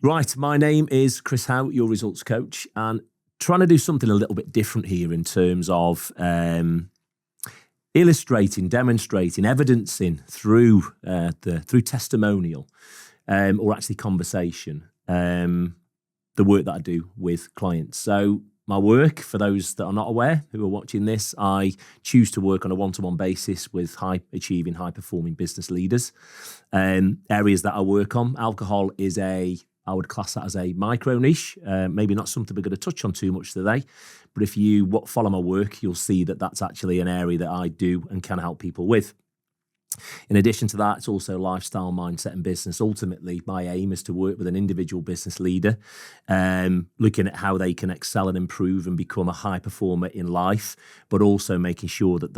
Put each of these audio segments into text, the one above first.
Right, my name is Chris Howe, your results coach, and trying to do something a little bit different here in terms of illustrating, demonstrating, evidencing through testimonial or actually conversation the work that I do with clients. So my work, for those that are not aware who are watching this, I choose to work on a one-to-one basis with high-achieving, high-performing business leaders. Areas that I work on, alcohol is I would class that as a micro niche, maybe not something we're going to touch on too much today. But if you follow my work, you'll see that that's actually an area that I do and can help people with. In addition to that, it's also lifestyle, mindset and business. Ultimately, my aim is to work with an individual business leader, looking at how they can excel and improve and become a high performer in life, but also making sure that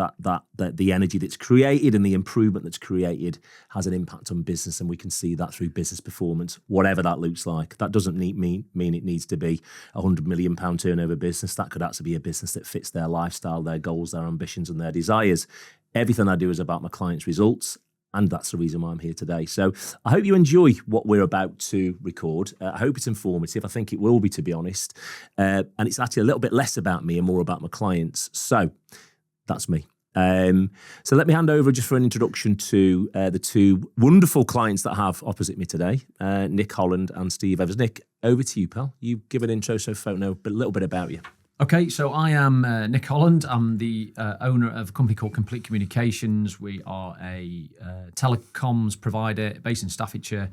the energy that's created and the improvement that's created has an impact on business, and we can see that through business performance, whatever that looks like. That doesn't mean it needs to be a £100 million turnover business. That could actually be a business that fits their lifestyle, their goals, their ambitions and their desires. Everything I do is about my clients' results, and that's the reason why I'm here today. So I hope you enjoy what we're about to record. I hope it's informative. I think it will be, to be honest. And it's actually a little bit less about me and more about my clients. So that's me. So let me hand over just for an introduction to the two wonderful clients that I have opposite me today, Nick Holland and Steve Evans. Nick, over to you, pal. You give an intro so folk know a little bit about you. Okay, so I am Nick Holland. I'm the owner of a company called Complete Communications. We are a telecoms provider based in Staffordshire,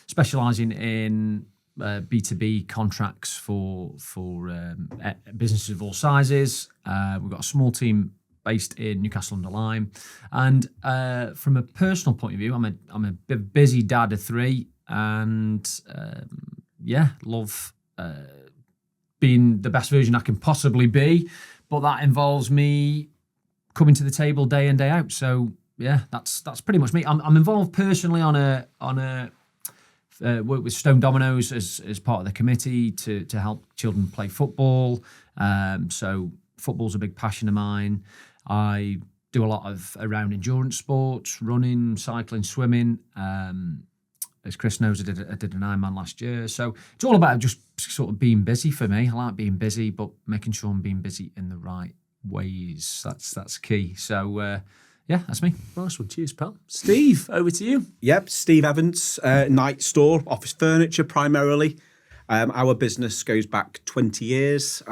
specialising in B2B contracts for businesses of all sizes. We've got a small team based in Newcastle under Lyme. And from a personal point of view, I'm a busy dad of three, and love being the best version I can possibly be, but that involves me coming to the table day in, day out. So yeah, that's pretty much me. I'm involved personally on a work with Stone Dominoes as part of the committee to help children play football. So football's a big passion of mine. I do a lot of around endurance sports, running, cycling, swimming. As Chris knows, I did an Ironman last year. So it's all about just sort of being busy for me. I like being busy, but making sure I'm being busy in the right ways. That's key. So, that's me. Nice one. Cheers, pal. Steve, over to you. Yep, Steve Evans, Night Store, office furniture primarily. Our business goes back 20 years.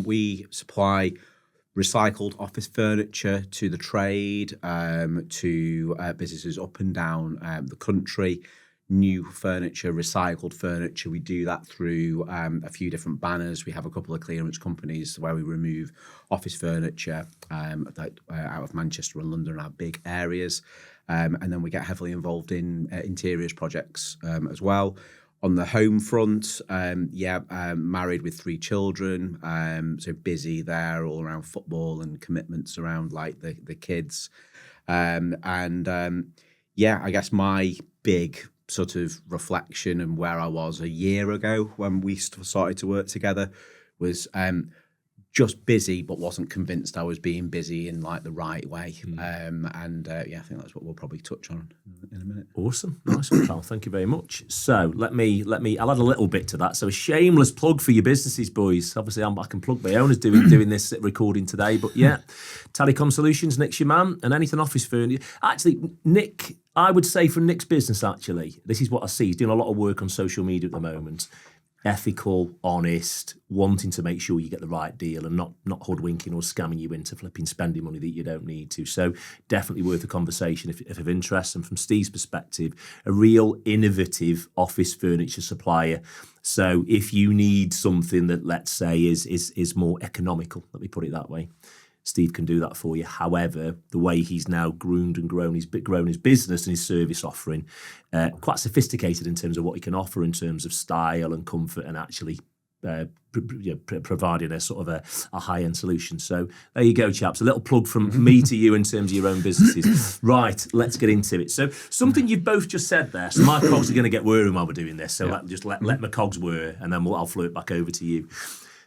We supply recycled office furniture to the trade, to businesses up and down the country. New furniture, recycled furniture. We do that through a few different banners. We have a couple of clearance companies where we remove office furniture out of Manchester and London, our big areas. And then we get heavily involved in interiors projects as well. On the home front, married with 3 children, so busy there all around football and commitments around like the kids. I guess my big sort of reflection and where I was a year ago when we started to work together was just busy, but wasn't convinced I was being busy in like the right way. I think that's what we'll probably touch on in a minute. Awesome. Nice one, pal. Thank you very much. So let me, I'll add a little bit to that. So a shameless plug for your businesses, boys. Obviously I can plug my own as doing this recording today, but yeah, Telecom Solutions, Nick's your man, and anything office furniture. Actually, Nick, I would say from Nick's business, actually, this is what I see. He's doing a lot of work on social media at the moment. Ethical, honest, wanting to make sure you get the right deal and not hoodwinking or scamming you into flipping spending money that you don't need to. So definitely worth a conversation if of interest. And from Steve's perspective, a real innovative office furniture supplier. So if you need something that, let's say, is more economical, let me put it that way, Steve can do that for you. However, the way he's now grown his business and his service offering, quite sophisticated in terms of what he can offer in terms of style and comfort, and actually providing a sort of a high-end solution. So there you go, chaps. A little plug from me to you in terms of your own businesses. Right, let's get into it. So something you've both just said there. So my cogs are going to get whirring while we're doing this. So let my cogs whir, and then I'll flow it back over to you.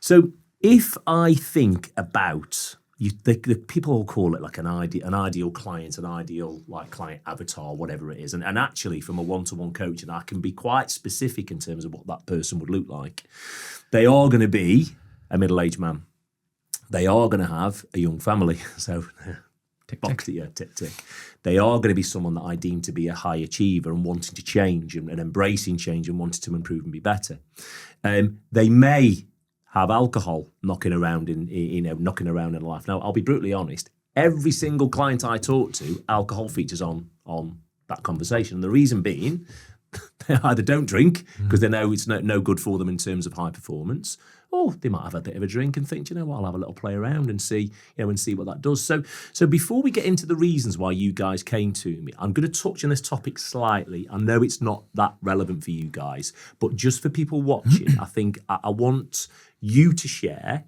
So if I think about the people will call it like an ideal client, an ideal like client avatar, whatever it is. And actually, from a one-to-one coaching, I can be quite specific in terms of what that person would look like. They are going to be a middle-aged man. They are going to have a young family. So, tick, box it, yeah, tick, tick. They are going to be someone that I deem to be a high achiever and wanting to change and embracing change and wanting to improve and be better. They may have alcohol knocking around in life. Now, I'll be brutally honest. Every single client I talk to, alcohol features on that conversation. And the reason being, they either don't drink because they know it's no good for them in terms of high performance, or they might have a bit of a drink and think, you know what, I'll have a little play around and see what that does. So before we get into the reasons why you guys came to me, I'm going to touch on this topic slightly. I know it's not that relevant for you guys, but just for people watching, I think I want you to share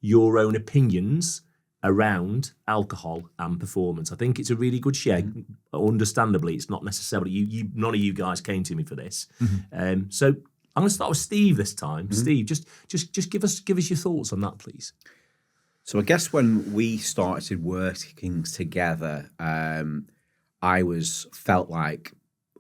your own opinions around alcohol and performance. I think it's a really good share. Understandably, it's not necessarily you. None of you guys came to me for this. So I'm going to start with Steve this time. Steve, just give us your thoughts on that, please. So I guess when we started working together, I felt like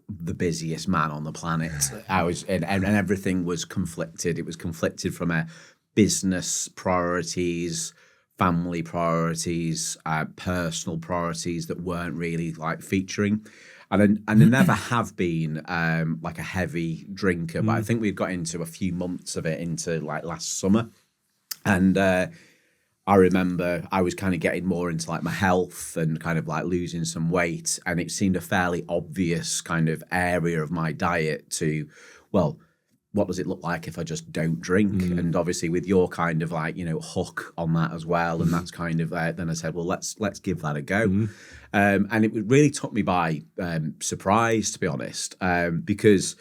the busiest man on the planet. I was, and everything was conflicted. It was conflicted from a business priorities, family priorities, personal priorities that weren't really like featuring. And I never have been like a heavy drinker, but I think we've got into a few months of it into like last summer. And I remember I was kind of getting more into like my health and kind of like losing some weight. And it seemed a fairly obvious kind of area of my diet to, well, what does it look like if I just don't drink? And obviously with your kind of like, hook on that as well. And that's kind of, then I said, well, let's give that a go. And it really took me by surprise, to be honest, because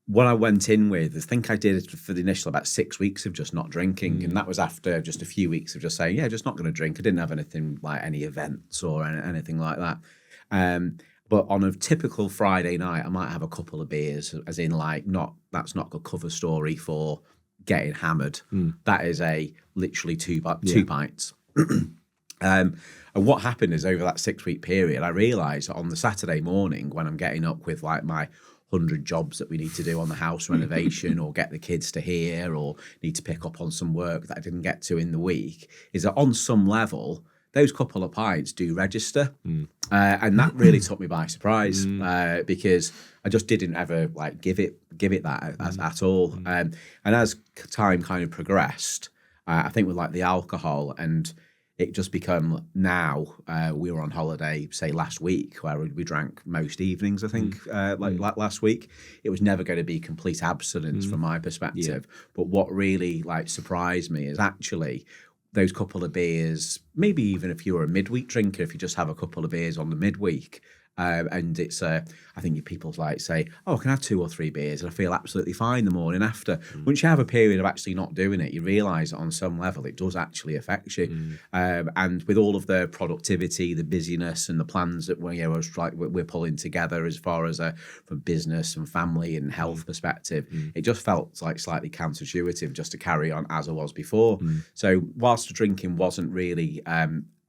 what I went in with, I think I did for the initial about 6 weeks of just not drinking. And that was after just a few weeks of just saying, yeah, just not going to drink. I didn't have anything like any events or anything like that. But on a typical Friday night, I might have a couple of beers, as in like that's not a cover story for getting hammered. That is literally two pints. And what happened is over that 6 week period, I realised on the Saturday morning when I'm getting up with like my 100 jobs that we need to do on the house renovation or get the kids to here or need to pick up on some work that I didn't get to in the week, is that on some level, those couple of pints do register. And that really took me by surprise because I just didn't ever like give it that at all. And as time kind of progressed, I think with like the alcohol and it just become now, we were on holiday, say last week, where we drank most evenings, I think, like last week. It was never going to be complete abstinence from my perspective. But what really like surprised me is actually those couple of beers, maybe even if you're a midweek drinker, if you just have a couple of beers on the midweek, and it's, I think people like say, oh, I can have 2 or 3 beers and I feel absolutely fine the morning after. Once you have a period of actually not doing it, you realise that on some level it does actually affect you. And with all of the productivity, the busyness and the plans that we're pulling together as far as from business and family and health perspective, it just felt like slightly counterintuitive just to carry on as I was before. So whilst drinking wasn't really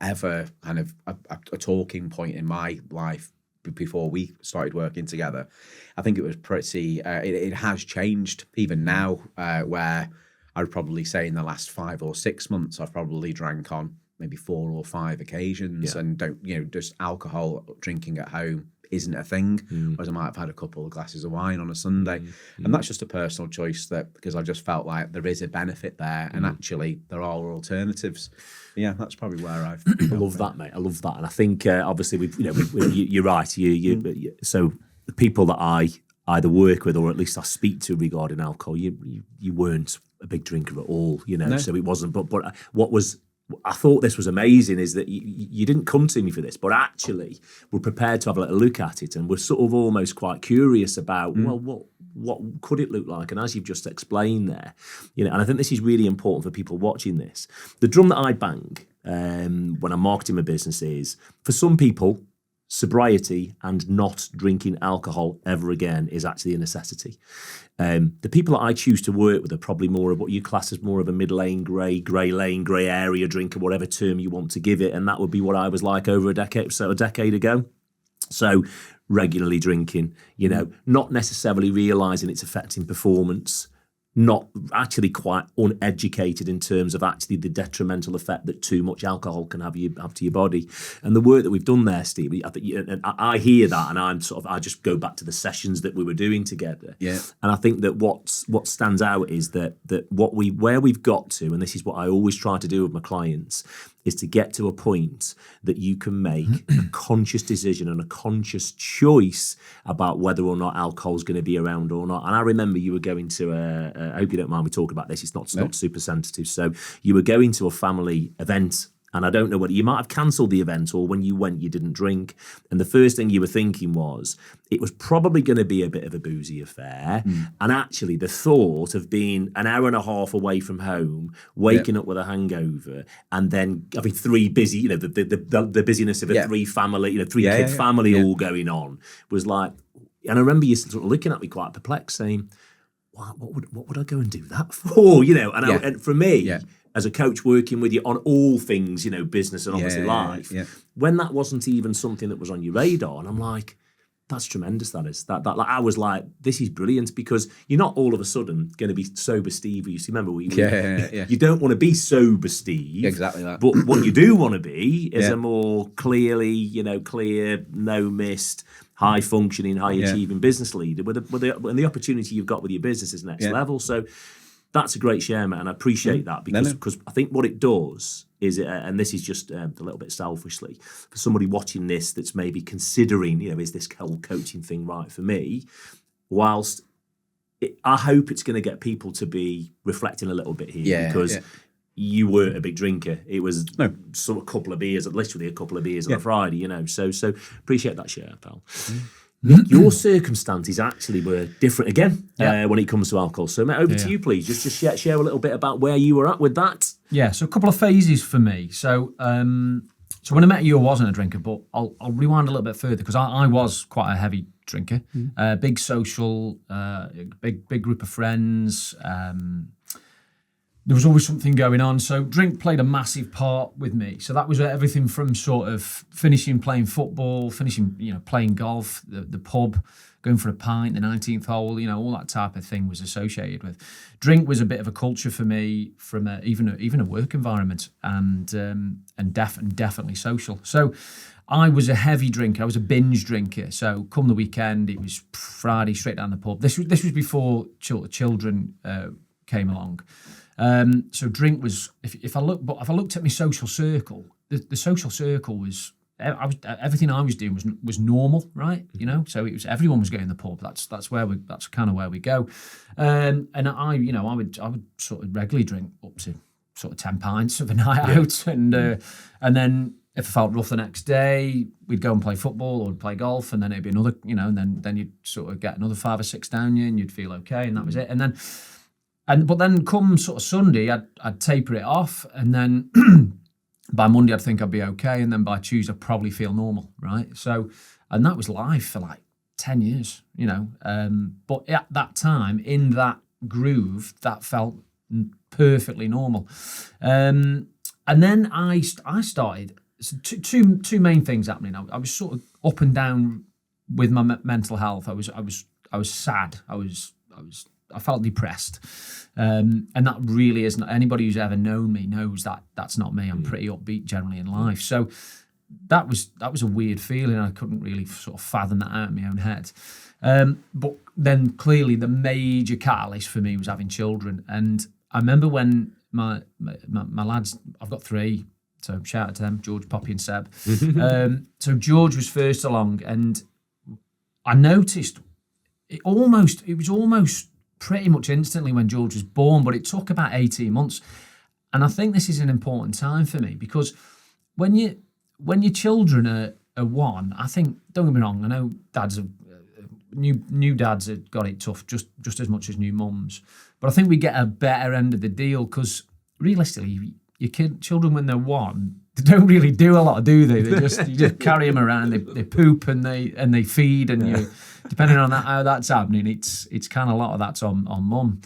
ever kind of a talking point in my life before we started working together, I think it was pretty, it has changed even now, where I would probably say in the last 5 or 6 months, I've probably drank on maybe 4 or 5 occasions and don't, just alcohol drinking at home isn't a thing, whereas I might have had a couple of glasses of wine on a Sunday. And that's just a personal choice because I just felt like there is a benefit there and actually there are alternatives. Yeah, that's probably where I love that, mate. I love that. And I think obviously you're right. So the people that I either work with or at least I speak to regarding alcohol, you weren't a big drinker at all, No. So it wasn't. But what was, I thought this was amazing is that you didn't come to me for this, but actually we're prepared to have a little look at it, and we're sort of almost quite curious about what could it look like. And as you've just explained there, and I think this is really important for people watching this. The drum that I bang when I'm marketing my business is, for some people, sobriety and not drinking alcohol ever again is actually a necessity. The people that I choose to work with are probably more of what you class as more of a mid-lane, grey lane, grey area drinker, whatever term you want to give it. And that would be what I was like over a decade ago. So regularly drinking, not necessarily realising it's affecting performance, not actually quite uneducated in terms of actually the detrimental effect that too much alcohol can have to your body. And the work that we've done there, Steve, I think, and I hear that, and I just go back to the sessions that we were doing together. Yeah. And I think that what stands out is that where we've got to, and this is what I always try to do with my clients, is to get to a point that you can make a conscious decision and a conscious choice about whether or not alcohol's going to be around or not. And I remember you were going to I hope you don't mind me talking about this, it's not super sensitive. So you were going to a family event, and I don't know whether you might have cancelled the event or when you went you didn't drink. And the first thing you were thinking was it was probably going to be a bit of a boozy affair. And actually the thought of being an hour and a half away from home, waking up with a hangover, and then having three busy, the busyness of a three kid family all going on was like, and I remember you sort of looking at me quite perplexed saying, what would I go and do that for? And for me, as a coach working with you on all things, business and obviously life, when that wasn't even something that was on your radar, and I'm like, that's tremendous. That is that like I was like, this is brilliant, because you're not all of a sudden going to be sober Steve. You remember you don't want to be sober Steve, exactly that. But what you do want to be is a more clearly, clear, no mist, high functioning, high achieving business leader. And the opportunity you've got with your business is next level. So that's a great share, man. And I appreciate that because I think what it does is, and this is just a little bit selfishly, for somebody watching this that's maybe considering, is this whole coaching thing right for me? Whilst I hope it's going to get people to be reflecting a little bit here, because you weren't a big drinker. It was sort of a couple of beers on a Friday, So appreciate that share, pal. Your circumstances actually were different again when it comes to alcohol. So, Matt, over to you, please. Just share a little bit about where you were at with that. Yeah, so a couple of phases for me. So when I met you, I wasn't a drinker, but I'll rewind a little bit further, because I was quite a heavy drinker. Big social, big group of friends. There was always something going on. So drink played a massive part with me. So that was everything from sort of finishing playing football, playing golf, the pub, going for a pint, the 19th hole, all that type of thing was associated with. Drink was a bit of a culture for me from even a work environment, and definitely social. So I was a heavy drinker. I was a binge drinker. So come the weekend, it was Friday, straight down the pub. This was before children came along. So drink was, if I looked at my social circle, the social circle was, everything I was doing was normal, right? So it was, everyone was going to the pub. That's kind of where we go. And I would sort of regularly drink up to sort of 10 pints of a night out, and then if I felt rough the next day, we'd go and play football or play golf, and then it'd be another, and then you'd sort of get another 5 or 6 down you, and you'd feel okay, and that was it. But then come sort of Sunday, I'd taper it off, and then by Monday I'd think I'd be okay, and then by Tuesday I'd probably feel normal, right? So, and that was life for like 10 years, But at that time, in that groove, that felt perfectly normal. And then I started, two main things happening. I was sort of up and down with my mental health. I was sad. I felt depressed, and that really isn't. Anybody who's ever known me knows that that's not me. I'm pretty upbeat generally in life, so that was a weird feeling. I couldn't really sort of fathom that out in my own head. But then clearly the major catalyst for me was having children, and I remember when my lads, I've got 3, so shout out to them, George, Poppy, and Seb. So George was first along, and I noticed it was almost pretty much instantly when George was born, but it took about 18 months. And I think this is an important time for me, because when your children are 1, I think, don't get me wrong, I know dads have new dads have got it tough just as much as new mums, but I think we get a better end of the deal, because realistically children when they're 1, they don't really do a lot, do they? You just carry them around. They poop and they feed, and you, depending on how that's happening, it's kind of a lot of that's on mum.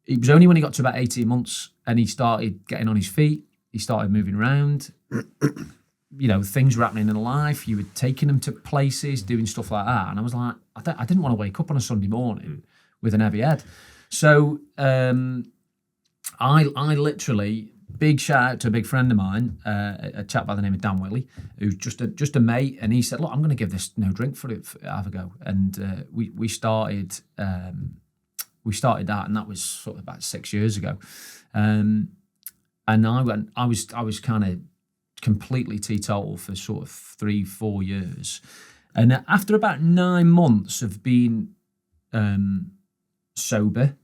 It was only when he got to about 18 months and he started getting on his feet, he started moving around. Things were happening in life. You were taking him to places, doing stuff like that, and I was like, I didn't want to wake up on a Sunday morning with an heavy head. So I literally. Big shout out to a big friend of mine, a chap by the name of Dan Willie, who's just a mate, and he said, "Look, I'm going to give this no drink for it, have a go." And we started that, and that was sort of about 6 years ago. And I was kind of completely teetotal for sort of 3-4 years, and after about 9 months of being sober.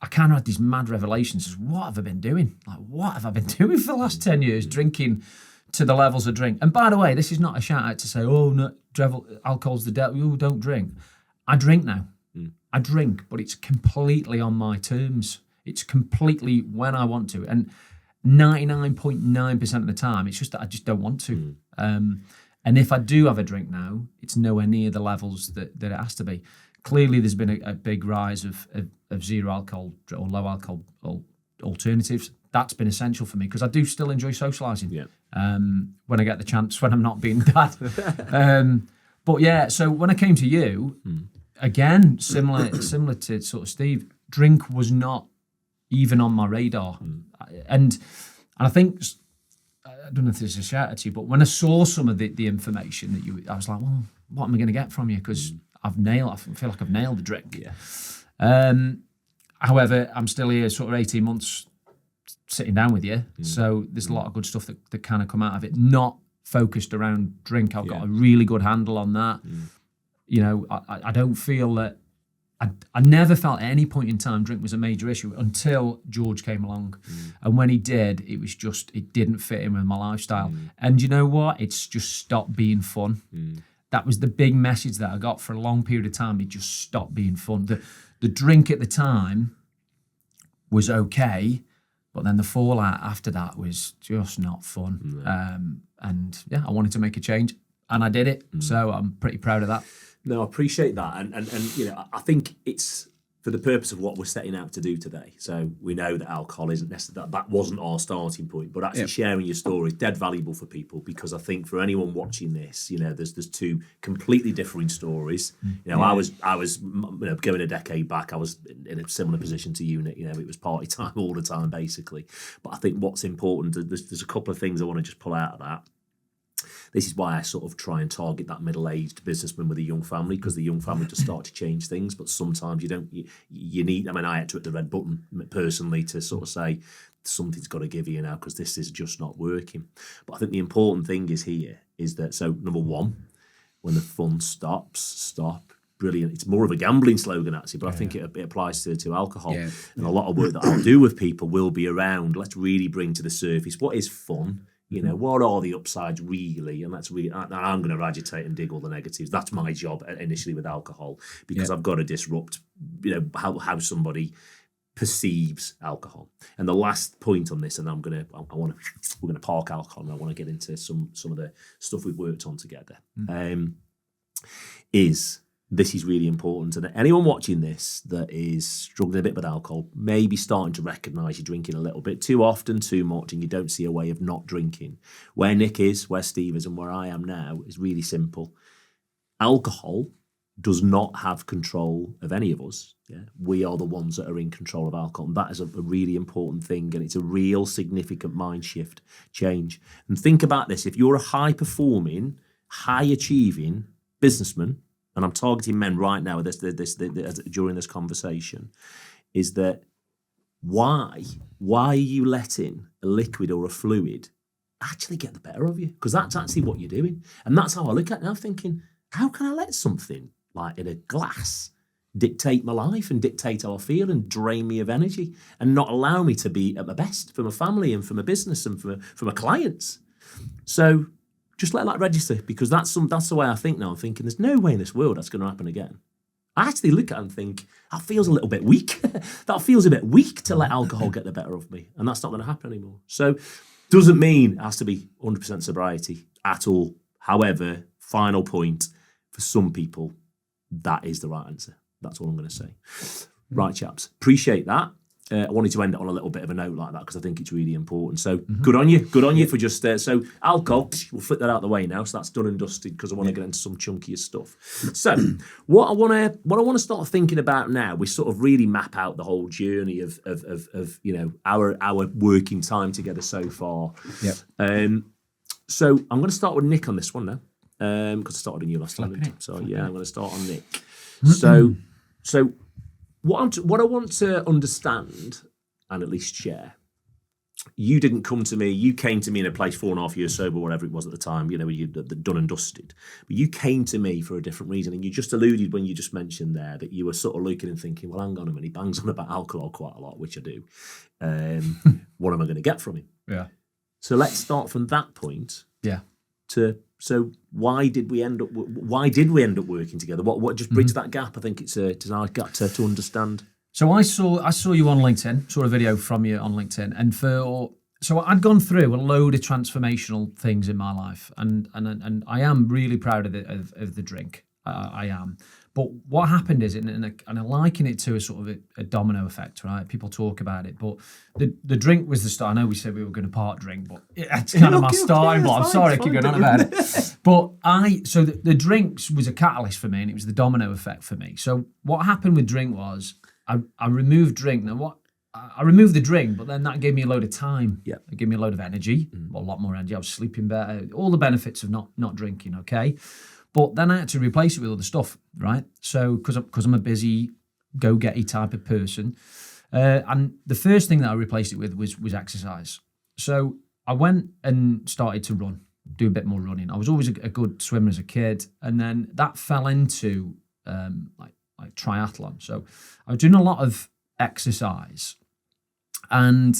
I kind of had these mad revelations as what have I been doing? Like, what have I been doing for the last 10 years, drinking to the levels of drink? And by the way, this is not a shout out to say, oh, no, alcohol's the devil, you don't drink. I drink now. I drink, but it's completely on my terms. It's completely when I want to. And 99.9% of the time, it's just that I just don't want to. And if I do have a drink now, it's nowhere near the levels that it has to be. Clearly, there's been a big rise of zero alcohol or low alcohol alternatives. That's been essential for me because I do still enjoy socialising when I get the chance, when I'm not being dad. But yeah, so when I came to you, again, similar to sort of Steve, drink was not even on my radar. And I think, I don't know if this is a shout out to you, but when I saw some of the information that I was like, well, what am I going to get from you? Because I feel like I've nailed the drink. However, I'm still here sort of 18 months sitting down with you. So there's a lot of good stuff that kind of come out of it. Not focused around drink. I've got a really good handle on that. I don't feel that, I never felt at any point in time drink was a major issue until George came along. And when he did, it didn't fit in with my lifestyle. And you know what? It's just stopped being fun. That was the big message that I got for a long period of time. It just stopped being fun. The drink at the time was okay, but then the fallout after that was just not fun. And yeah, I wanted to make a change, and I did it. So I'm pretty proud of that. No, I appreciate that, and I think it's for the purpose of what we're setting out to do today. So we know that alcohol isn't necessarily that wasn't our starting point, but actually sharing your story is dead valuable for people, because I think for anyone watching this, there's two completely differing stories. I was going a decade back, I was in a similar position to you, Nick. It was party time all the time basically. But I think what's important, there's a couple of things I want to just pull out of that. This is why I sort of try and target that middle-aged businessman with a young family, because the young family just start to change things. But sometimes you need, I had to hit the red button personally to sort of say, something's got to give you now, because this is just not working. But I think the important thing is that, so number one, when the fun stops, stop. Brilliant. It's more of a gambling slogan actually, but I think it applies to alcohol. And a lot of work that I'll do with people will be around, let's really bring to the surface what is fun. What are the upsides really? And I'm going to agitate and dig all the negatives. That's my job initially with alcohol, because I've got to disrupt, how somebody perceives alcohol. And the last point on this, and we're going to park alcohol, and I want to get into some of the stuff we've worked on together. This is really important. And anyone watching this that is struggling a bit with alcohol, maybe starting to recognise you're drinking a little bit too often, too much, and you don't see a way of not drinking. Where Nick is, where Steve is, and where I am now is really simple. Alcohol does not have control of any of us. We are the ones that are in control of alcohol. And that is a really important thing. And it's a real significant mind shift change. And think about this. If you're a high-performing, high-achieving businessman, and I'm targeting men right now during this conversation, is that why are you letting a liquid or a fluid actually get the better of you? Because that's actually what you're doing. And that's how I look at it now, thinking, how can I let something like in a glass dictate my life and dictate how I feel and drain me of energy and not allow me to be at my best for my family and for my business and for my clients? So just let that register, because that's the way I think now. I'm thinking there's no way in this world that's going to happen again. I actually look at it and think, that feels a little bit weak. That feels a bit weak to let alcohol get the better of me. And that's not going to happen anymore. So doesn't mean it has to be 100% sobriety at all. However, final point, for some people, that is the right answer. That's all I'm going to say. Right, chaps. Appreciate that. I wanted to end it on a little bit of a note like that because I think it's really important. So good on you. Good on you for just so alcohol. We'll flip that out of the way now. So that's done and dusted because I want to get into some chunkier stuff. So what I want to start thinking about now, we sort of really map out the whole journey of our working time together so far. Yep. So I'm going to start with Nick on this one now because I started on you last time. So I'm going to start on Nick. So. What I want to understand and at least share, you didn't come to me, you came to me in a place 4.5 years sober, whatever it was at the time, you done and dusted. But you came to me for a different reason. And you just alluded when you just mentioned there that you were sort of looking and thinking, well, hang on a minute, he bangs on about alcohol quite a lot, which I do. What am I going to get from him? Yeah. So let's start from that point. Yeah. So why did we end up working together? What just bridged that gap? I think it's a hard gap to understand. So I saw you on LinkedIn, saw a video from you on LinkedIn, and so I'd gone through a load of transformational things in my life, and I am really proud of the drink. I am. But what happened is, and I liken it to a sort of a domino effect, right? People talk about it, but the drink was the start. I know we said we were going to part drink, but it's kind of my starting block. I'm sorry I keep going on about it. But the drinks was a catalyst for me, and it was the domino effect for me. So what happened with drink was I removed drink. Now I removed the drink, but then that gave me a load of time. Yeah. It gave me a load of energy, a lot more energy. I was sleeping better, all the benefits of not drinking, okay? But then I had to replace it with other stuff, right? So because I'm a busy, go-getty type of person. And the first thing that I replaced it with was exercise. So I went and started to run, do a bit more running. I was always a good swimmer as a kid. And then that fell into like triathlon. So I was doing a lot of exercise. And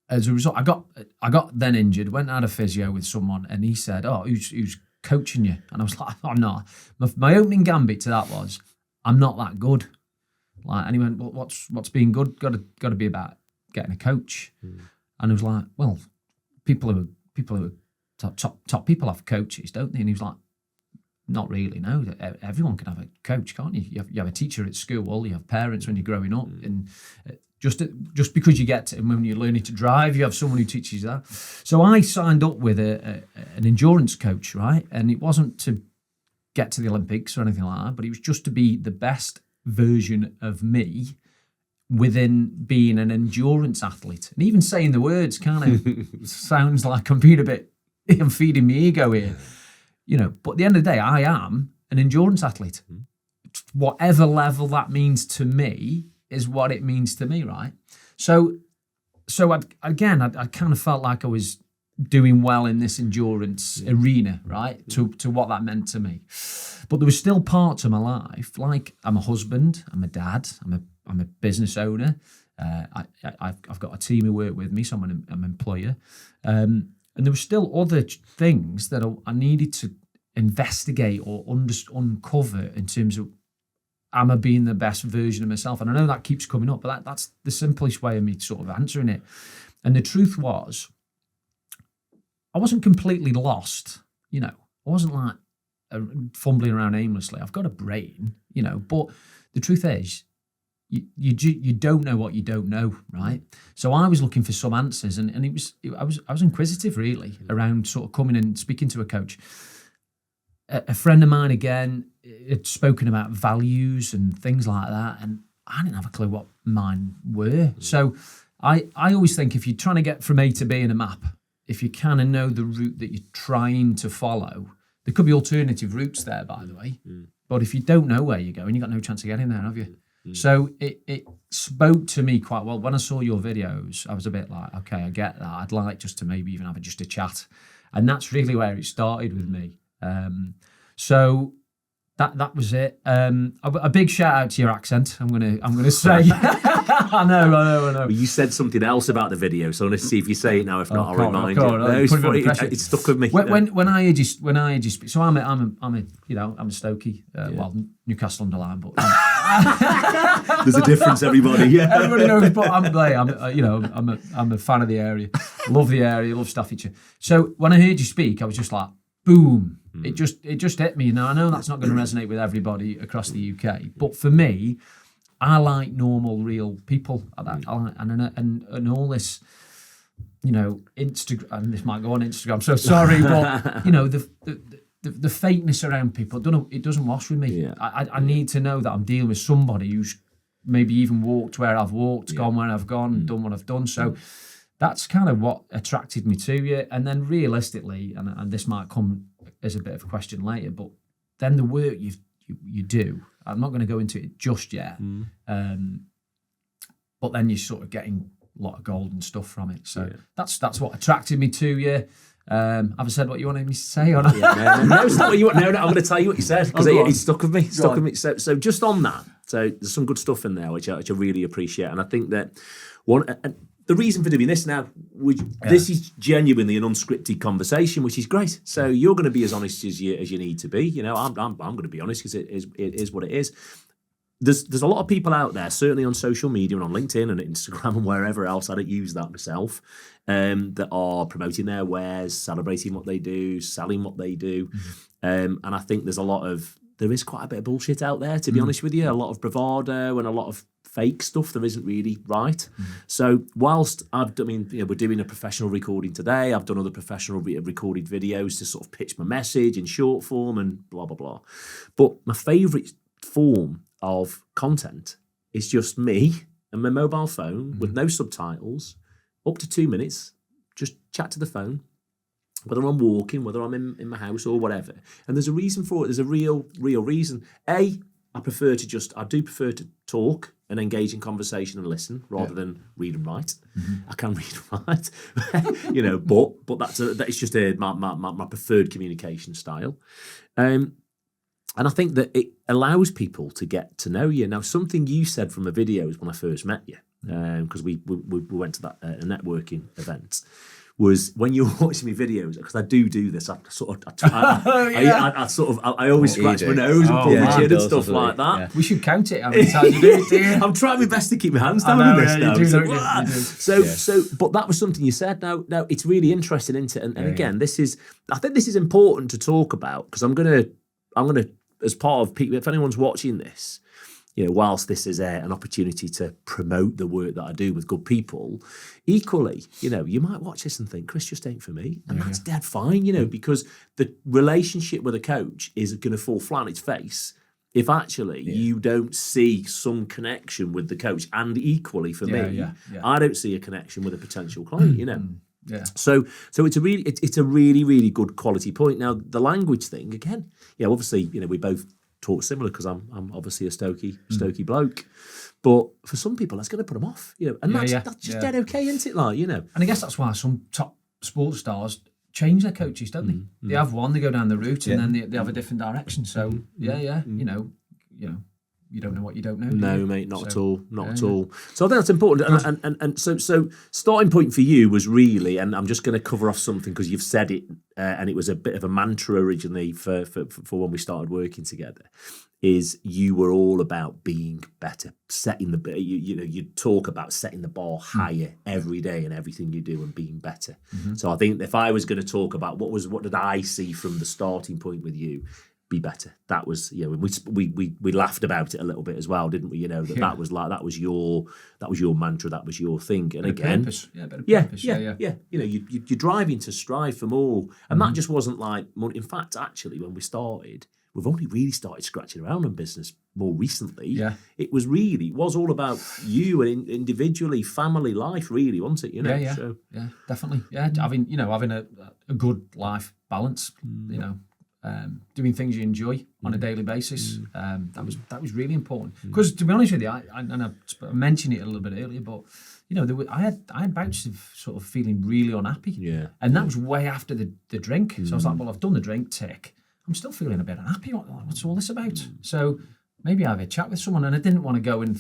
as a result, I got then injured, went out of physio with someone, and he said, "Oh, who's coaching you?" And I was like, "I'm not." My opening gambit to that was, "I'm not that good." And he went, "Well, what's being good? Got to be about getting a coach." And I was like, "Well, people who are top people have coaches, don't they?" And he was like, "Not really. No, everyone can have a coach, can't you? You have a teacher at school. You have parents when you're growing up, and just because you get to, when you're learning to drive, you have someone who teaches you that." So I signed up with an endurance coach, right? And it wasn't to get to the Olympics or anything like that, but it was just to be the best version of me within being an endurance athlete. And even saying the words kind of sounds like I'm feeding me ego here, But at the end of the day, I am an endurance athlete. Whatever level that means to me is what it means to me, right? So I kind of felt like I was doing well in this endurance arena, right? To what that meant to me. But there was still parts of my life, like I'm a husband, I'm a dad, I'm a business owner. I've got a team who work with me, so I'm an employer. And there were still other things that I needed to investigate or uncover in terms of, am I being the best version of myself? And I know that keeps coming up, but that's the simplest way of me sort of answering it. And the truth was, I wasn't completely lost. I wasn't like fumbling around aimlessly. I've got a brain, but the truth is, you don't know what you don't know, right? So I was looking for some answers, and I was inquisitive really around sort of coming and speaking to a coach. A friend of mine again had spoken about values and things like that, and I didn't have a clue what mine were. So I always think if you're trying to get from A to B in a map, if you kind of know the route that you're trying to follow, there could be alternative routes there, by the way. But if you don't know where you're going, you've got no chance of getting there, have you? So it spoke to me quite well. When I saw your videos, I was a bit like, okay, I get that. I'd like just to maybe even have just a chat. And that's really where it started with me. So that was it. A big shout out to your accent. I'm gonna say. I know. Well, you said something else about the video, so let's see if you say it now. If not, I'll remind you. It's stuck with me. When I heard you speak, so I'm a Stokey, well, Newcastle Underline, but There's a difference, everybody. Yeah. Everybody knows, but I'm a fan of the area. Love the area, love Staffordshire. So when I heard you speak, I was just like, boom. It just hit me. Now, I know that's not going to resonate with everybody across the UK, but for me, I like normal, real people. And all this, Instagram, and this might go on Instagram, so sorry, but, the fakeness around people, it doesn't wash with me. Yeah. I need to know that I'm dealing with somebody who's maybe even walked where I've walked, gone where I've gone, done what I've done. So that's kind of what attracted me to you. And then realistically, and this might come as a bit of a question later, but then the work you do, I'm not going to go into it just yet, but then you're sort of getting a lot of golden stuff from it. So that's what attracted me to you. Have I said what you wanted me to say or not? No, it's not what you want. No, I'm going to tell you what you said because it stuck with me. So just on that, so there's some good stuff in there which I really appreciate, and I think that the reason for doing this now, this is genuinely an unscripted conversation, which is great. So you're going to be as honest as you need to be. I'm going to be honest because it is what it is. There's a lot of people out there, certainly on social media and on LinkedIn and Instagram and wherever else, I don't use that myself, that are promoting their wares, celebrating what they do, selling what they do. And I think there is quite a bit of bullshit out there, to be honest with you, a lot of bravado and a lot of fake stuff that isn't really right. So whilst we're doing a professional recording today, I've done other professional recorded videos to sort of pitch my message in short form and blah, blah, blah. But my favourite form of content is just me and my mobile phone with no subtitles, up to 2 minutes, just chat to the phone, whether I'm walking, whether I'm in my house or whatever. And there's a reason for it. There's a real reason. I do prefer to talk and engage in conversation and listen rather than read and write. I can read and write, but that's just my preferred communication style. And I think that it allows people to get to know you. Now, something you said from a video is when I first met you, because we went to that networking event, was when you were watching me videos, because I do this, I always scratch my nose and pull my chin and stuff like that. Yeah. We should count it. How many times you do it, dear? I'm trying my best to keep my hands down on this now. You do. But that was something you said. Now it's really interesting, isn't it? And again, I think this is important to talk about, because I'm gonna, as part of people, if anyone's watching this, whilst this is an opportunity to promote the work that I do with good people, equally, you might watch this and think, Chris just ain't for me. And that's dead fine, because the relationship with a coach is going to fall flat on its face if actually you don't see some connection with the coach. And equally for me, I don't see a connection with a potential client, Yeah. So it's a really, really good quality point. Now, the language thing, again, obviously, we both talk similar because I'm obviously a Stokey bloke. But for some people, that's going to put them off, and that's just dead okay, isn't it? And I guess that's why some top sports stars change their coaches, don't they? They have one, they go down the route, and then they have a different direction. So, you don't know what you don't know. No, mate, not at all. At all. So I think that's important. And so starting point for you was really, and I'm just going to cover off something because you've said it, and it was a bit of a mantra originally for when we started working together, is you were all about being better, setting the, you talk about setting the bar higher every day in everything you do and being better. So I think if I was going to talk about what did I see from the starting point with you, be better. That was, we laughed about it a little bit as well, didn't we? That was your mantra, that was your thing. And again, purpose. You're driving to strive for more, and that just wasn't like money. In fact, actually, when we started, we've only really started scratching around on business more recently. Yeah, it was all about you and individually, family life, really, wasn't it? So, definitely. Yeah, having a good life balance. Doing things you enjoy on a daily basis. That was really important. Because to be honest with you, I mentioned it a little bit earlier, but I had bouts of sort of feeling really unhappy. Yeah. And that was way after the drink. So I was like, well, I've done the drink, tick. I'm still feeling a bit unhappy. What's all this about? So maybe I have a chat with someone, and I didn't want to go and,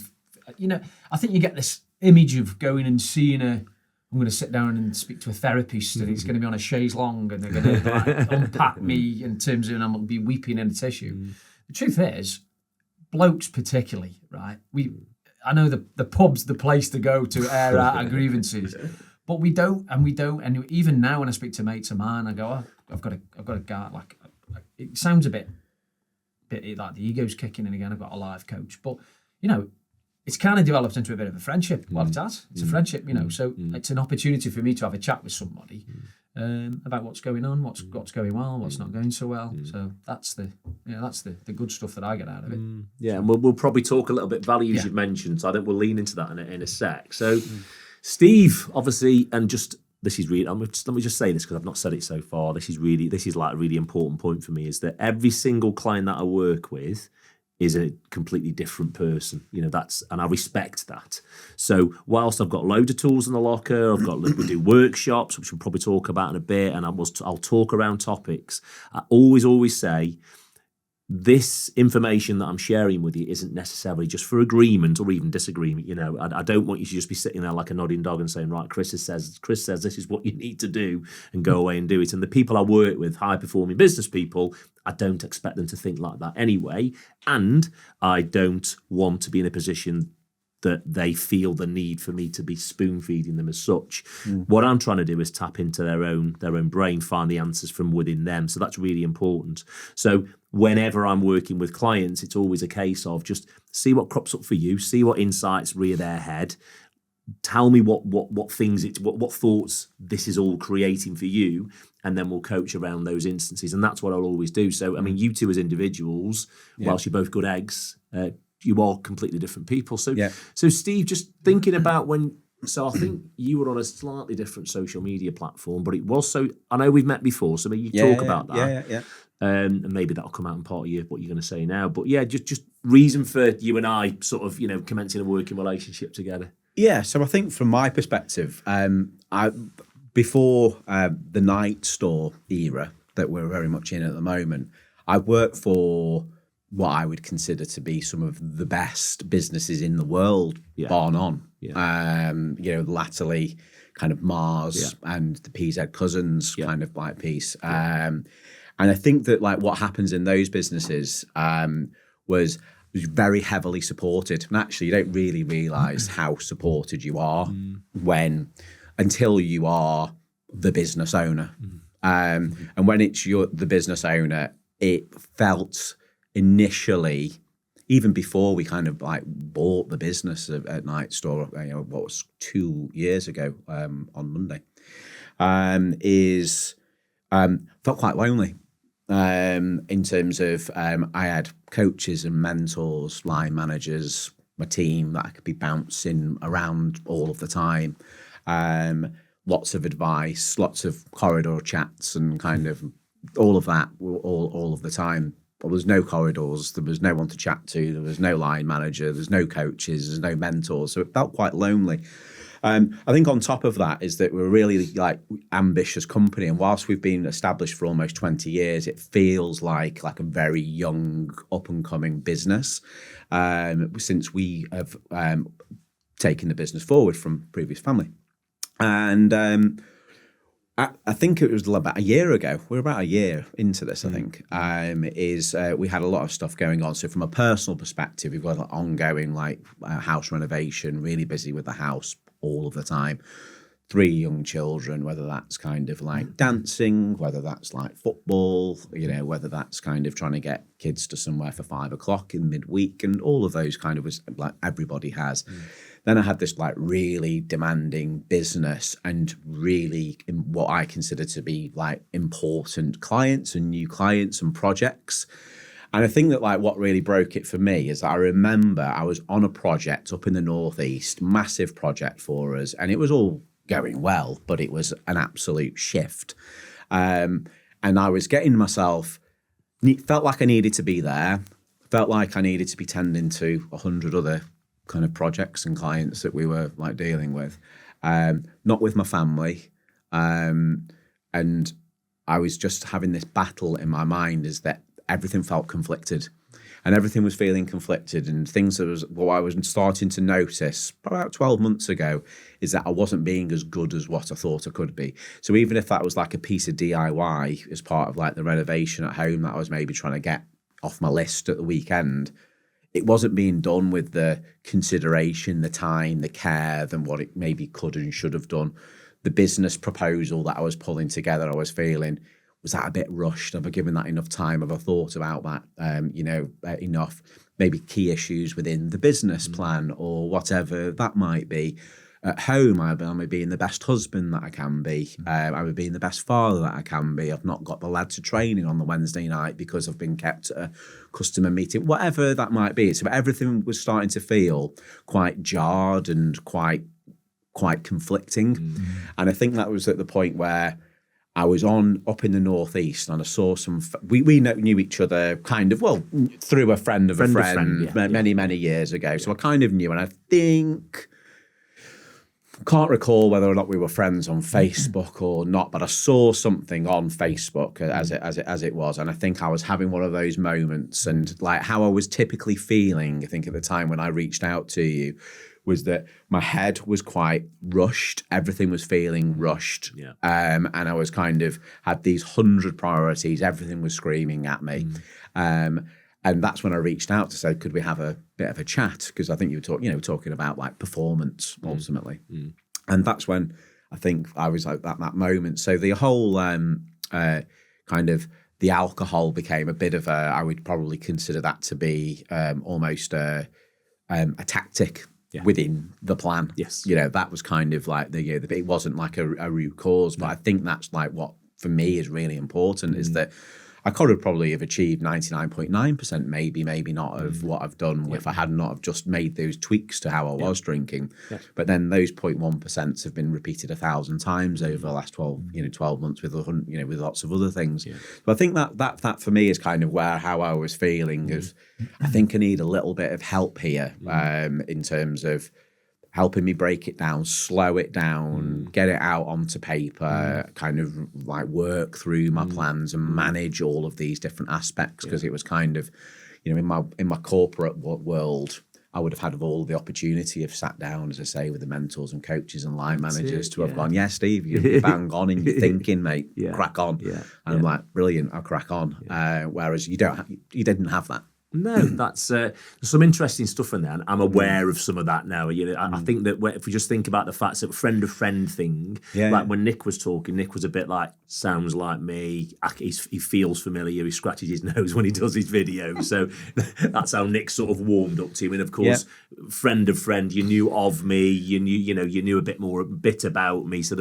I think you get this image of going and seeing I'm going to sit down and speak to a therapist, and he's going to be on a chaise longue, and they're going to unpack me in terms of, and I'm going to be weeping in a tissue. The truth is, blokes particularly, right? I know the pub's the place to go to air out our grievances, but we don't. And even now, when I speak to mates of mine, I go, oh, I've got a guy. Like, it sounds a bit like the ego's kicking in again. I've got a life coach, but it's kind of developed into a bit of a friendship. Well, it has. It's a friendship, so it's an opportunity for me to have a chat with somebody about what's going on, what's going well, what's not going so well. So that's the good stuff that I get out of it. Yeah, and we'll probably talk a little bit values you've mentioned. So I think we'll lean into that in a sec. So Steve, obviously, and just this is really. Let me just say this because I've not said it so far. This is like a really important point for me. Is that every single client that I work with is a completely different person, and I respect that. So whilst I've got loads of tools in the locker, we do workshops, which we'll probably talk about in a bit, and I'll talk around topics. I always say, this information that I'm sharing with you isn't necessarily just for agreement or even disagreement. I don't want you to just be sitting there like a nodding dog and saying, right, Chris says this is what you need to do, and go away and do it. And the people I work with, high performing business people, I don't expect them to think like that anyway. And I don't want to be in a position that they feel the need for me to be spoon feeding them as such. What I'm trying to do is tap into their own brain, find the answers from within them. So that's really important. So whenever I'm working with clients, it's always a case of just see what crops up for you, see what insights rear their head. Tell me what things what thoughts this is all creating for you, and then we'll coach around those instances. And that's what I'll always do. So I mean, you two as individuals, whilst you're both good eggs, you are completely different people. So Steve, just thinking about so I think you were on a slightly different social media platform, but it was I know we've met before, so maybe you talk about that. Yeah. And maybe that'll come out in part of what you're going to say now. But yeah, just reason for you and I sort of, commencing a working relationship together. Yeah, so I think from my perspective, before the night store era that we're very much in at the moment, I worked for what I would consider to be some of the best businesses in the world, bar none. Latterly, kind of Mars and the PZ Cousins kind of like piece. And I think that like what happens in those businesses was very heavily supported. And actually, you don't really realise how supported you are until you are the business owner. And when it's the business owner, it felt initially, even before we kind of like bought the business at Night Store, what was 2 years ago on Monday, felt quite lonely. In terms of I had coaches and mentors, line managers, my team that I could be bouncing around all of the time. Lots of advice, lots of corridor chats, and kind of all of that all of the time. But there was no corridors, there was no one to chat to, there was no line manager, there's no coaches, there's no mentors. So it felt quite lonely. I think on top of that is that we're a really like ambitious company, and whilst we've been established for almost 20 years, it feels like a very young, up and coming business. Since we have taken the business forward from previous family, and I think it was about a year ago. We're about a year into this, I think. We had a lot of stuff going on. So from a personal perspective, we've got an ongoing house renovation, really busy with the house all of the time. 3 young children, whether that's kind of like dancing, whether that's like football, whether that's kind of trying to get kids to somewhere for 5 o'clock in midweek, and all of those kind of like everybody has. Then I had this like really demanding business and really what I consider to be like important clients and new clients and projects. And I think that like what really broke it for me is that I remember I was on a project up in the Northeast, massive project for us, and it was all going well, but it was an absolute shift. And I was getting myself, felt like I needed to be there, felt like I needed to be tending to 100 other kind of projects and clients that we were like dealing with, not with my family. And I was just having this battle in my mind, is that everything felt conflicted. And everything was feeling conflicted, and what I was starting to notice about 12 months ago is that I wasn't being as good as what I thought I could be. So even if that was like a piece of DIY as part of like the renovation at home that I was maybe trying to get off my list at the weekend, it wasn't being done with the consideration, the time, the care than what it maybe could and should have done. The business proposal that I was pulling together, I was feeling, was that a bit rushed? Have I given that enough time? Have I thought about that, enough? Maybe key issues within the business plan or whatever that might be. At home, am I being the best husband that I can be? Am I being the best father that I can be? I've not got the lad to training on the Wednesday night because I've been kept at a customer meeting, whatever that might be. So everything was starting to feel quite jarred and quite conflicting. And I think that was at the point where I was up in the northeast and I saw we knew each other kind of, well, through a friend of a friend many years ago. So I kind of knew, and I can't recall whether or not we were friends on Facebook or not, but I saw something on Facebook as it was, and I think I was having one of those moments, and like how I was typically feeling, I think at the time when I reached out to you, was that my head was quite rushed. Everything was feeling rushed, and I was kind of had these 100 priorities. Everything was screaming at me. And that's when I reached out to say, could we have a bit of a chat? Because I think you were talking about like performance ultimately. And that's when I think I was like that moment. So the whole kind of the alcohol became a bit of I would probably consider that to be almost a tactic within the plan. Yes. That was kind of like it wasn't like a root cause, but I think that's like what for me is really important is that I could have probably have achieved 99.9%, maybe not of what I've done if I had not have just made those tweaks to how I was drinking. But then those 0.1% have been repeated 1,000 times over the last 12 months with with lots of other things. So I think that for me is kind of how I was feeling. Is I think I need a little bit of help here in terms of helping me break it down, slow it down, get it out onto paper, kind of like work through my plans and manage all of these different aspects. Because it was kind of, in my corporate world, I would have had all the opportunity of sat down, as I say, with the mentors and coaches and line managers to have gone, Steve, you're bang on in your thinking, mate, crack on. And I'm like, brilliant, I'll crack on. Whereas you didn't have that. No, that's there's some interesting stuff in there. And I'm aware of some of that now. I think that if we just think about the fact that friend of friend thing, like when Nick was talking, Nick was a bit like, sounds like me. He feels familiar. He scratches his nose when he does his videos. So that's how Nick sort of warmed up to him. And of course, friend of friend, you knew of me. You knew a bit about me. So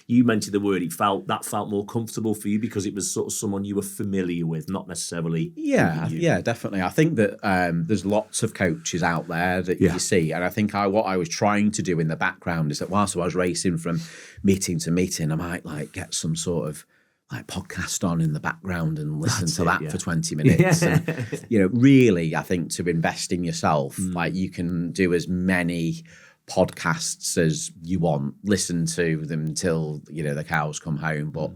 you mentioned the word. That felt more comfortable for you because it was sort of someone you were familiar with, not necessarily. Yeah, definitely. I think that there's lots of coaches out there that you see, and I think what I was trying to do in the background is that whilst I was racing from meeting to meeting, I might like get some sort of like podcast on in the background and listen to that for 20 minutes. And, really, I think to invest in yourself, like you can do as many podcasts as you want, listen to them until the cows come home, but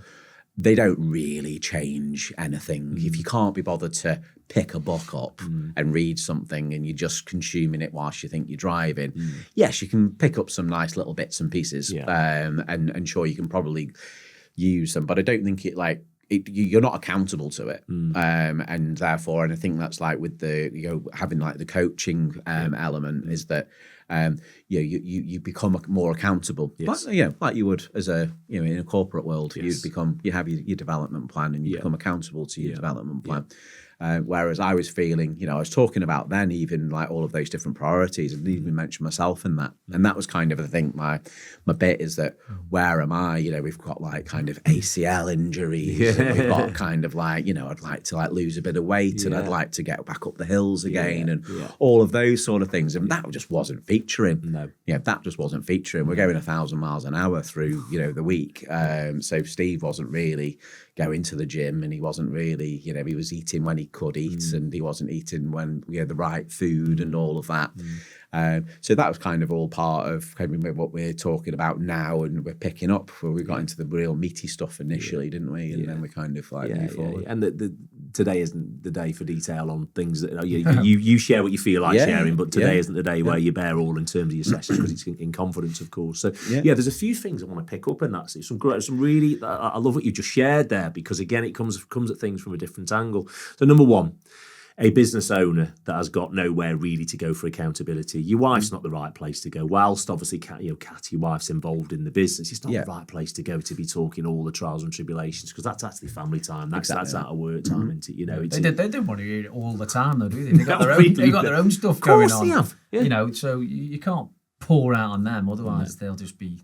they don't really change anything. If you can't be bothered to pick a book up and read something and you're just consuming it whilst you think you're driving, yes, you can pick up some nice little bits and pieces, and sure, you can probably use them, but I don't think you're not accountable to it, and therefore, and I think that's like with the having like the coaching element is that you become more accountable. But like you would as a in a corporate world, you have your development plan and you become accountable to your development plan. Whereas I was feeling, I was talking about then even like all of those different priorities and even mentioned myself in that. And that was kind of, I think, my bit is that where am I? We've got like kind of ACL injuries. And we've got kind of like, I'd like to like lose a bit of weight and I'd like to get back up the hills again and all of those sort of things. And that just wasn't featuring. No. That just wasn't featuring. We're going 1,000 miles an hour through, the week. So Steve wasn't really going to the gym and he wasn't really, he was eating when he could eat and he wasn't eating when we had the right food and all of that. So that was kind of all part of kind of what we're talking about now and we're picking up where we got into the real meaty stuff initially, didn't we? And then we kind of like move forward. And today isn't the day for detail on things that you share what you feel like sharing, but today isn't the day where you bear all in terms of your sessions because it's in confidence, of course. So there's a few things I want to pick up in that. So some really, I love what you just shared there because again, it comes at things from a different angle. So number one, a business owner that has got nowhere really to go for accountability, your wife's not the right place to go. Whilst obviously, Kat, your wife's involved in the business, it's not the right place to go to be talking all the trials and tribulations, because that's actually family time. That's out of work time, isn't it? You know, they don't want to hear it all the time, though, do they? They've got their own. They've got their own stuff going on. They have. Yeah. You know, so you can't pour out on them, otherwise they'll just be.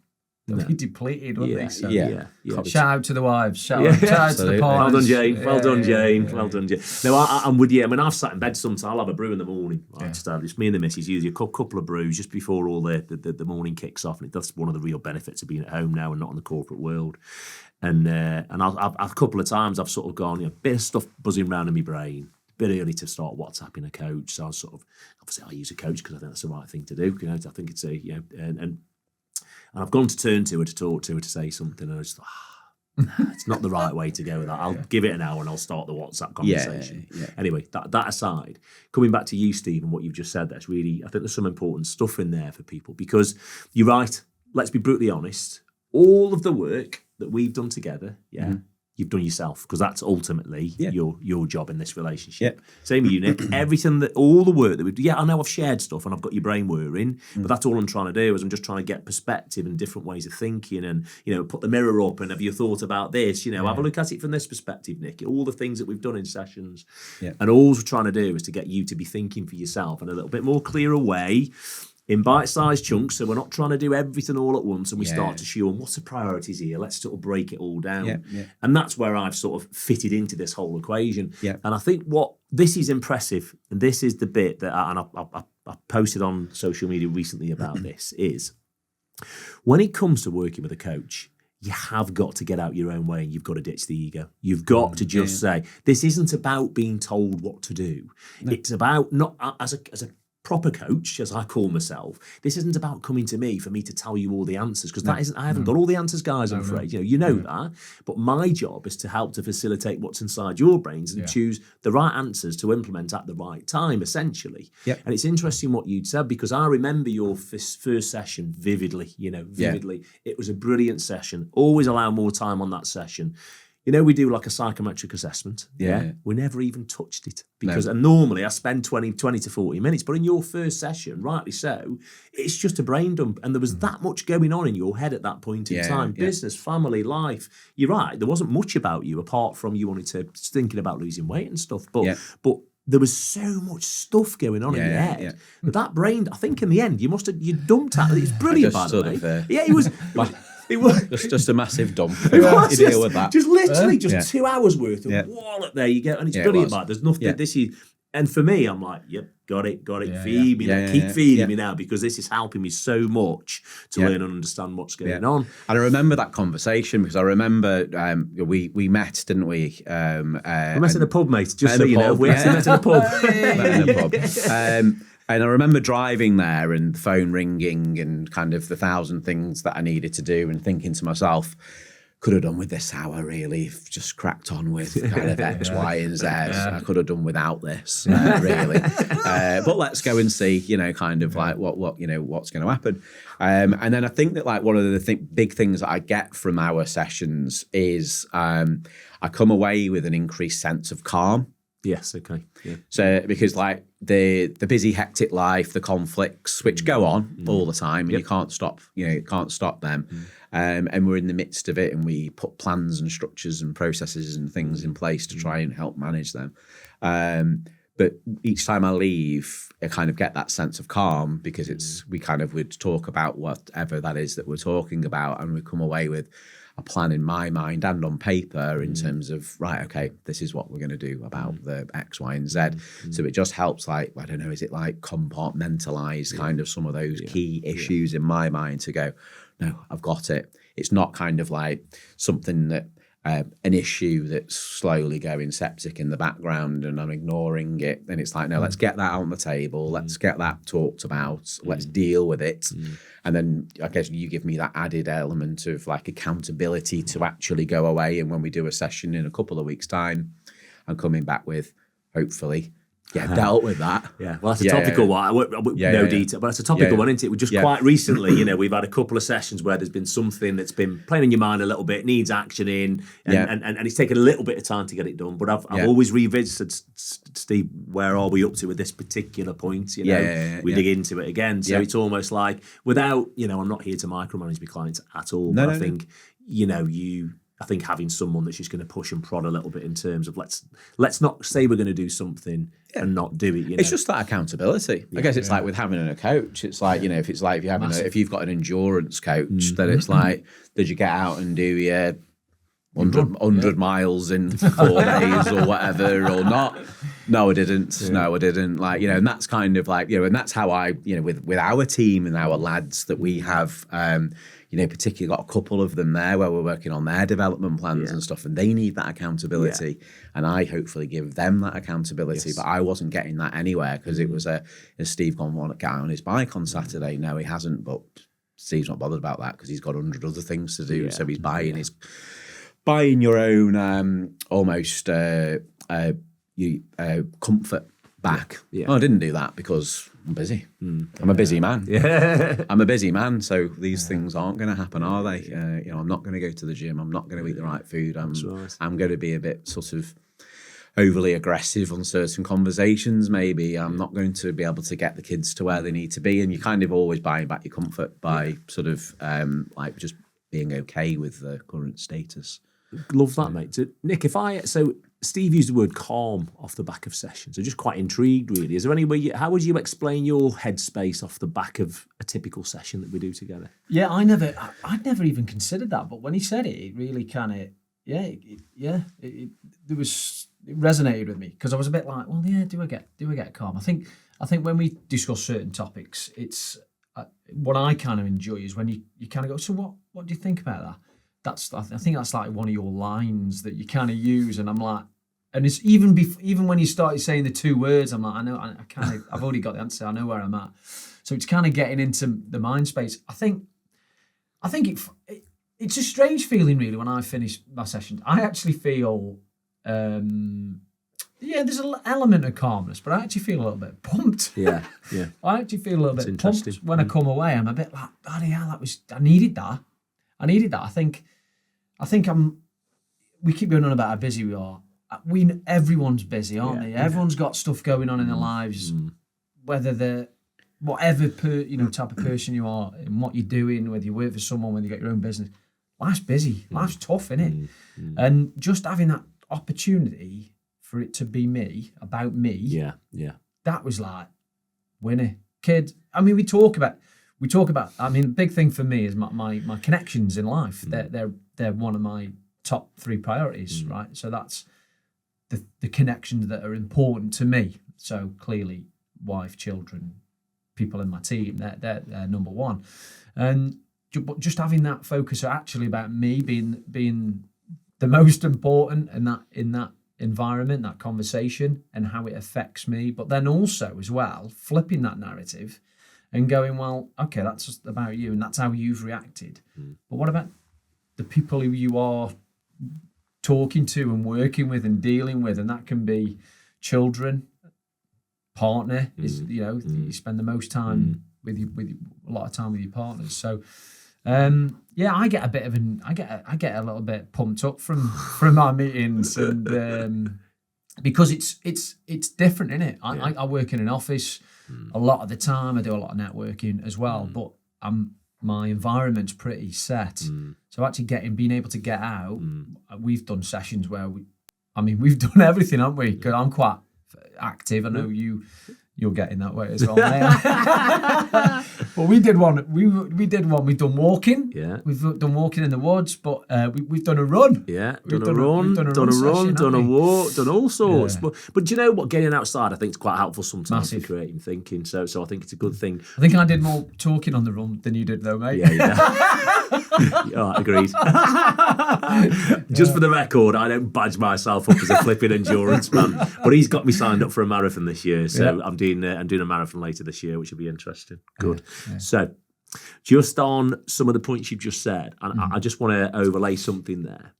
They'll be depleted, won't they? So, shout out to the wives. Shout out to the partners. Well done, Jane. Well done, Jane. Well done, Jane. No, I'm with you. I mean, I've sat in bed sometimes. I'll have a brew in the morning. It's me and the missus, usually a couple of brews just before all the morning kicks off. And that's one of the real benefits of being at home now and not in the corporate world. And I've a couple of times I've sort of gone, a bit of stuff buzzing around in my brain. Bit early to start WhatsApping a coach. So I was obviously I use a coach because I think that's the right thing to do. I think it's and I've gone to turn to her to talk to her to say something, and I just thought, it's not the right way to go with that. I'll give it an hour and I'll start the WhatsApp conversation. Anyway, that aside, coming back to you, Steve, and what you've just said, that's really, I think there's some important stuff in there for people, because you're right, let's be brutally honest, all of the work that we've done together, you've done yourself, because that's ultimately your job in this relationship. Same with you, Nick. All the work that we do. I know I've shared stuff and I've got your brain whirring, but that's all I'm trying to do. Is I'm just trying to get perspective and different ways of thinking, and put the mirror up and have you thought about this? Have a look at it from this perspective, Nick. All the things that we've done in sessions, and all we're trying to do is to get you to be thinking for yourself in a little bit more clearer way, in bite-sized chunks, so we're not trying to do everything all at once, and we start to show what's the priorities here. Let's sort of break it all down. And that's where I've sort of fitted into this whole equation. And I think what this is impressive, and this is the bit that I posted on social media recently about this, is when it comes to working with a coach, you have got to get out your own way, and you've got to ditch the ego. You've got to just say, this isn't about being told what to do. No. It's about, not as a proper coach, as I call myself, this isn't about coming to me for me to tell you all the answers, because I haven't got all the answers, guys, I'm afraid. You know that. But my job is to help to facilitate what's inside your brains and choose the right answers to implement at the right time, essentially. And it's interesting what you'd said, because I remember your first session vividly, vividly. It was a brilliant session. Always allow more time on that session. We do like a psychometric assessment. We never even touched it, because and normally I spend 20 to 40 minutes, but in your first session, rightly so, it's just a brain dump, and there was that much going on in your head at that point in time. Business, family, life. You're right, there wasn't much about you apart from you thinking about losing weight and stuff, but there was so much stuff going on in your head. But that brain, I think in the end, you dumped at it. It's brilliant, by the way. It was... It was just a massive dump. It was deal with that. Just literally 2 hours worth of wallet there you go, and it's brilliant. Mate. There's nothing. This is, and for me, I'm like, yep, got it. Feed me, keep feeding me now, because this is helping me so much to learn and understand what's going on. And I remember that conversation, because I remember we met, didn't we? We met in a pub, mate. Just so you know, we actually met in a pub. And I remember driving there and the phone ringing and kind of the 1,000 things that I needed to do, and thinking to myself, could have done with this hour, really, just cracked on with kind of X, Y, and Z. I could have done without this, really. But let's go and see, kind of like what what's going to happen. And then I think that like one of the big things that I get from our sessions is I come away with an increased sense of calm. Yes, okay. Yeah. So because like the busy, hectic life, the conflicts which go on all the time, and you can't stop, you can't stop them. And we're in the midst of it, and we put plans and structures and processes and things in place to try and help manage them. But each time I leave, I kind of get that sense of calm, because we kind of would talk about whatever that is that we're talking about, and we come away with a plan in my mind and on paper in terms of, right, okay, this is what we're going to do about the X, Y, and Z. So it just helps, like, I don't know, is it like compartmentalize kind of some of those key issues in my mind to go, no, I've got it. It's not kind of like something that, an issue that's slowly going septic in the background and I'm ignoring it. And it's like, no, let's get that out on the table. Let's get that talked about. Let's deal with it. And then I guess you give me that added element of like accountability to actually go away. And when we do a session in a couple of weeks' time, I'm coming back with, hopefully, dealt with that. Yeah, well, that's a topical one. I won't no detail, but that's a topical one, isn't it? We just quite recently, we've had a couple of sessions where there's been something that's been playing in your mind a little bit, needs action in, and it's taken a little bit of time to get it done. But I've always revisited, Steve, where are we up to with this particular point? We dig into it again. So it's almost like without, I'm not here to micromanage my clients at all. But I think, I think having someone that's just going to push and prod a little bit in terms of let's not say we're going to do something and not do it. It's just that accountability. I guess it's like with having a coach. It's like if you've got an endurance coach, then it's like, did you get out and do your 100 miles in 4 days or whatever or not? No, I didn't. Yeah. No, I didn't. And that's kind of and that's how I, with our team and our lads that we have, particularly got a couple of them there where we're working on their development plans and stuff, and they need that accountability, and I hopefully give them that accountability. But I wasn't getting that anywhere because it was has Steve gone want to get on his bike on Saturday? No, he hasn't. But Steve's not bothered about that because he's got 100 other things to do. So he's buying your own almost comfort back. Oh, I didn't do that because I'm busy. I'm a busy man. I'm a busy man, so these things aren't going to happen, are they? I'm not going to go to the gym. I'm not going to eat the right food. I'm going to be a bit sort of overly aggressive on certain conversations. Maybe I'm not going to be able to get the kids to where they need to be, and you're kind of always buying back your comfort by sort of just being okay with the current status. Love that, mate. So, Nick, Steve used the word calm off the back of sessions. So just quite intrigued, really. Is there any way, how would you explain your headspace off the back of a typical session that we do together? Yeah, I'd never even considered that. But when he said it, it really kind of, it resonated with me because I was a bit like, well, yeah, do I get calm? I think when we discuss certain topics, it's what I kind of enjoy is when you kind of go, so what do you think about that? I think that's like one of your lines that you kind of use, and I'm like, and it's even when you started saying the two words, I'm like, I know, I've already got the answer. I know where I'm at. So it's kind of getting into the mind space. I think it's a strange feeling really when I finish my session. I actually feel, there's an element of calmness, but I actually feel a little bit pumped. Yeah. I actually feel a little bit pumped when I come away. I'm a bit like, bloody hell, I needed that. I think we keep going on about how busy we are. Everyone's busy, aren't they? Everyone's got stuff going on in their lives, whether they're whatever type of person you are and what you're doing, whether you work for someone, whether you got your own business. Life's busy. Life's tough, isn't it? And just having that opportunity for it to be about me. Yeah. That was like winning. Kid. I mean, we talk about. I mean, the big thing for me is my connections in life. They're one of my top 3 priorities, right? So that's the connections that are important to me. So clearly, wife, children, people in my team, they're number one. And just having that focus actually about me being the most important in that environment, that conversation, and how it affects me. But then also as well, flipping that narrative and going, well, okay, that's just about you and that's how you've reacted. But what about the people who you are talking to and working with and dealing with? And that can be children, partner, you spend the most time with a lot of time with your partners. So I get a little bit pumped up from our meetings and because it's different, isn't it? I work in an office a lot of the time. I do a lot of networking as well, but my environment's pretty set. So actually being able to get out, we've done sessions where we've done everything, haven't we? Because I'm quite active. I know you're getting that way as well. But we did one. We've done walking. Yeah. We've done walking in the woods, but we've done a run. Yeah. Done a run, done a walk, done all sorts. Yeah. But do you know what? Getting outside, I think, is quite helpful sometimes for creating thinking. So I think it's a good thing. I think I did more talking on the run than you did, though, mate. Yeah, agreed. Just for the record, I don't badge myself up as a flipping endurance man, but he's got me signed up for a marathon this year. So I'm doing a marathon later this year, which will be interesting. Good. Yeah. So, just on some of the points you've just said, and I just want to overlay something there.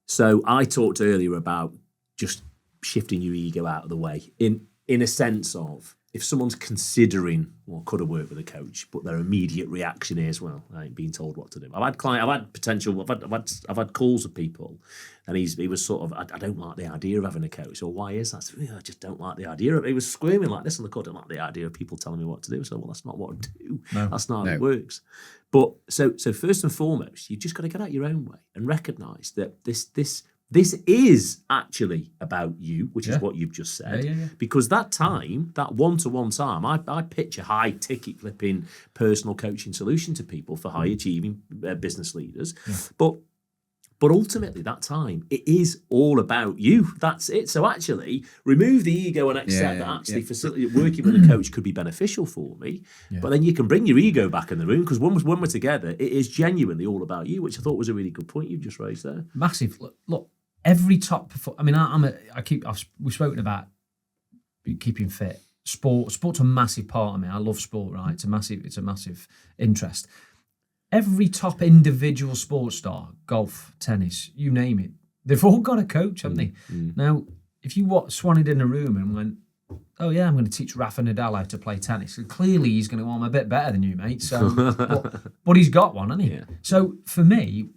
So I talked earlier about just shifting your ego out of the way in a sense of, if someone's considering, well, could have worked with a coach, but their immediate reaction is, well, I ain't being told what to do. I've had calls with people, and he was sort of, I don't like the idea of having a coach. Or why is that? I just don't like the idea of it. He was squirming like this on the court. I don't like the idea of people telling me what to do. So, well, that's not what I do. No. That's not how it works. But so first and foremost, you've just got to get out your own way and recognise that this is actually about you, which is what you've just said. Yeah. Because that time, that one-to-one time, I pitch a high-ticket flipping personal coaching solution to people for high-achieving business leaders. Yeah. But ultimately, that time, it is all about you. That's it. So actually, remove the ego and accept that actually working with a coach could be beneficial for me. Yeah. But then you can bring your ego back in the room, because when we're together, it is genuinely all about you, which I thought was a really good point you just raised there. Massive. Look. Every top I mean, we've spoken about keeping fit. Sport's a massive part of me. I love sport, right? It's a massive interest. Every top individual sports star, golf, tennis, you name it, they've all got a coach, haven't they? Now, if you swannied in a room and went, oh yeah, I'm going to teach Rafa Nadal how to play tennis, and clearly he's going to go, I'm a bit better than you, mate. So, but he's got one, hasn't he? Yeah. So for me,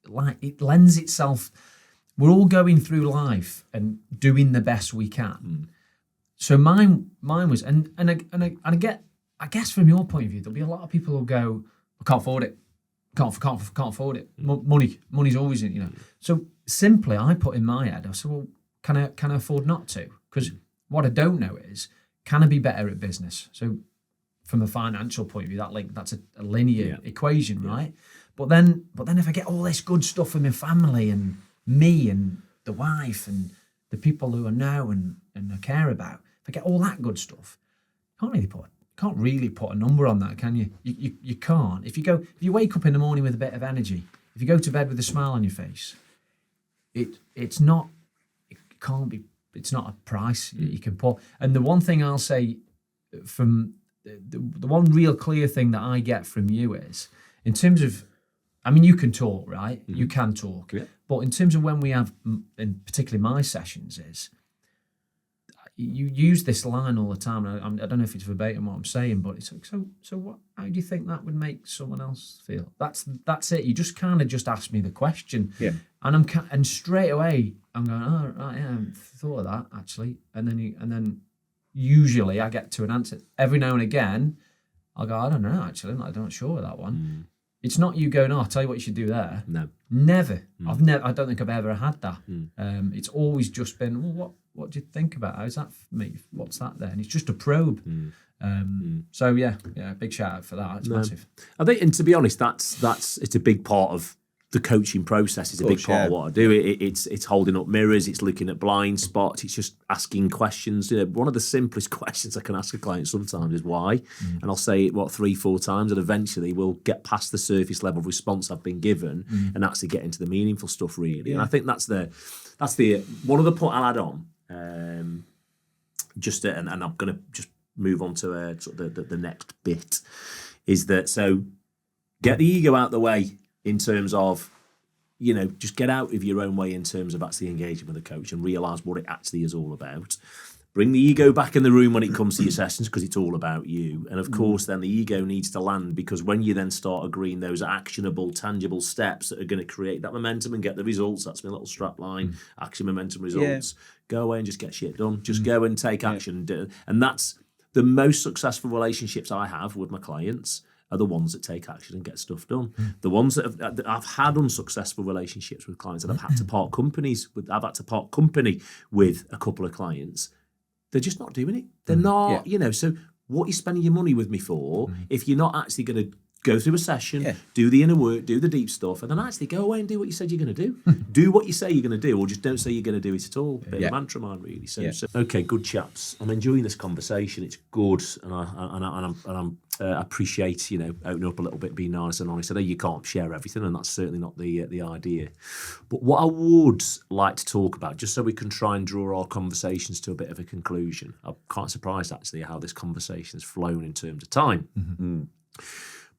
like, it lends itself. We're all going through life and doing the best we can. So mine was, and I guess from your point of view, there'll be a lot of people who'll go, I can't afford it, can't afford it. Money's always in, you know. So simply, I put in my head, I said, well, can I afford not to? Because what I don't know is, can I be better at business? So from a financial point of view, that's a linear equation, right? But then if I get all this good stuff from my family and me and the wife and the people who I know and I care about, if I get all that good stuff, can't really put a number on that, can you? You can't. If you wake up in the morning with a bit of energy, if you go to bed with a smile on your face, it's not a price you can put. And the one thing I'll say from the one real clear thing that I get from you is, in terms of, I mean, you can talk, right? You can talk. Yeah. But in terms of when we have, and particularly my sessions, is you use this line all the time. I don't know if it's verbatim what I'm saying, but it's like, so what? How do you think that would make someone else feel? That's it. You just kind of just ask me the question, and straight away I'm going, oh right, yeah, I haven't thought of that actually, and then usually I get to an answer. Every now and again, I'll go, I don't know actually, I'm not sure of that one. It's not you going, oh, I'll tell you what you should do there. No. Never. I don't think I've ever had that. It's always just been, well, what do you think about? How's that for me? What's that then? It's just a probe. So yeah, big shout out for that. It's massive. I think, and to be honest, it's a big part of the coaching process. Is a big part of what I do. It's holding up mirrors. It's looking at blind spots. It's just asking questions. You know, one of the simplest questions I can ask a client sometimes is why, and I'll say it 3-4 times, and eventually we'll get past the surface level response I've been given and actually get into the meaningful stuff really. And I think that's the one other point I'll add on. And I'm going to just move on to sort of the next bit, is that, so get the ego out the way. In terms of, you know, just get out of your own way in terms of actually engaging with a coach and realise what it actually is all about. Bring the ego back in the room when it comes to your sessions, because it's all about you. And of course, then the ego needs to land, because when you then start agreeing those actionable, tangible steps that are going to create that momentum and get the results, that's my little strap line, action, momentum, results. Go away and just get shit done. Just go and take action. And that's the most successful relationships I have with my clients are the ones that take action and get stuff done. The ones that I've had unsuccessful relationships with clients, and I've had to part company with a couple of clients. They're just not doing it. They're not, you know. So what are you spending your money with me for if you're not actually going to go through a session, do the inner work, do the deep stuff, and then actually go away and do what you said you're going to do. Do what you say you're going to do, or just don't say you're going to do it at all. Bit of mantra mind, really. So, okay, good chaps. I'm enjoying this conversation. It's good, and I appreciate, you know, opening up a little bit, being honest and honest. I know you can't share everything, and that's certainly not the idea. But what I would like to talk about, just so we can try and draw our conversations to a bit of a conclusion. I'm quite surprised actually how this conversation has flown in terms of time.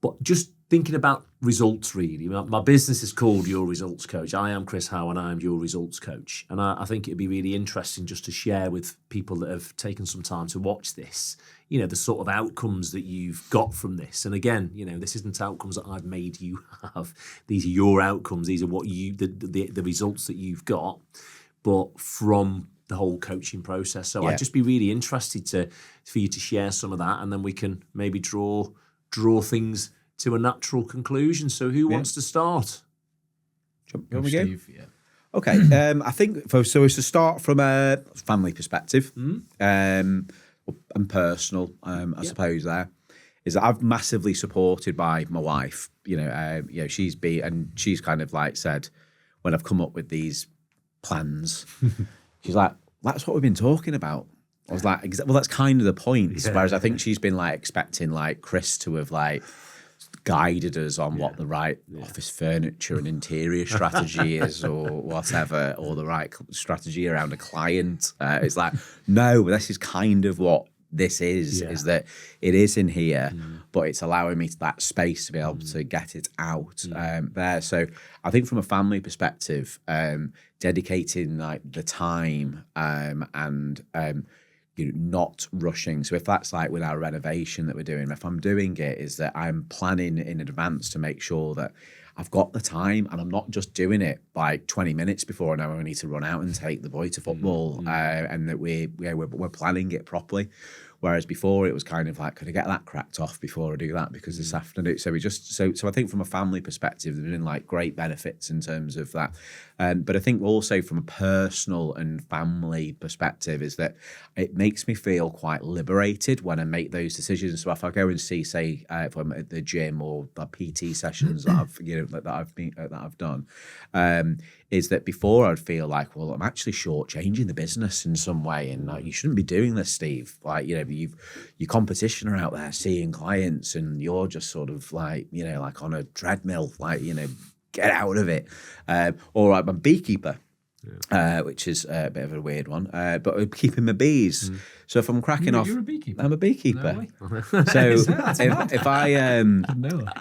But just thinking about results, really. My business is called Your Results Coach. I am Chris Howe and I am Your Results Coach. And I think it'd be really interesting just to share with people that have taken some time to watch this, the sort of outcomes that you've got from this. And again, this isn't outcomes that I've made you have. These are your outcomes. These are what the results that you've got, but from the whole coaching process. So I'd just be really interested for you to share some of that, and then we can maybe draw things to a natural conclusion. So who wants to start? You want me to go? Steve, yeah. Okay. I think so. To start from a family perspective, and personal, I suppose there is that I've massively supported by my wife. She's kind of like said when I've come up with these plans, she's like, "That's what we've been talking about." I was like, "Well, that's kind of the point." Yeah. Whereas I think she's been like expecting like Chris to have like guided us on what the right office furniture and interior strategy is, or whatever, or the right strategy around a client. It's like, no, this is kind of what this is that it is in here, but it's allowing me that space to be able to get it out there. So I think from a family perspective, dedicating like the time and not rushing. So if that's like with our renovation that we're doing, if I'm doing it, is that I'm planning in advance to make sure that I've got the time and I'm not just doing it like 20 minutes before I know I need to run out and take the boy to football, and that we're planning it properly. Whereas before it was kind of like, could I get that cracked off before I do that? Because this afternoon, so so I think from a family perspective, there's been like great benefits in terms of that. But I think also from a personal and family perspective is that it makes me feel quite liberated when I make those decisions. So if I go and see, say, if I'm at the gym or the PT sessions that I've done, is that before I'd feel like, well, I'm actually shortchanging the business in some way, and like, you shouldn't be doing this, Steve. Like, your competition are out there seeing clients, and you're just sort of like, like on a treadmill, like, get out of it. Or I'm a beekeeper, which is a bit of a weird one, but I'm keeping my bees. So if I'm cracking off, You're a beekeeper. I'm a beekeeper. No So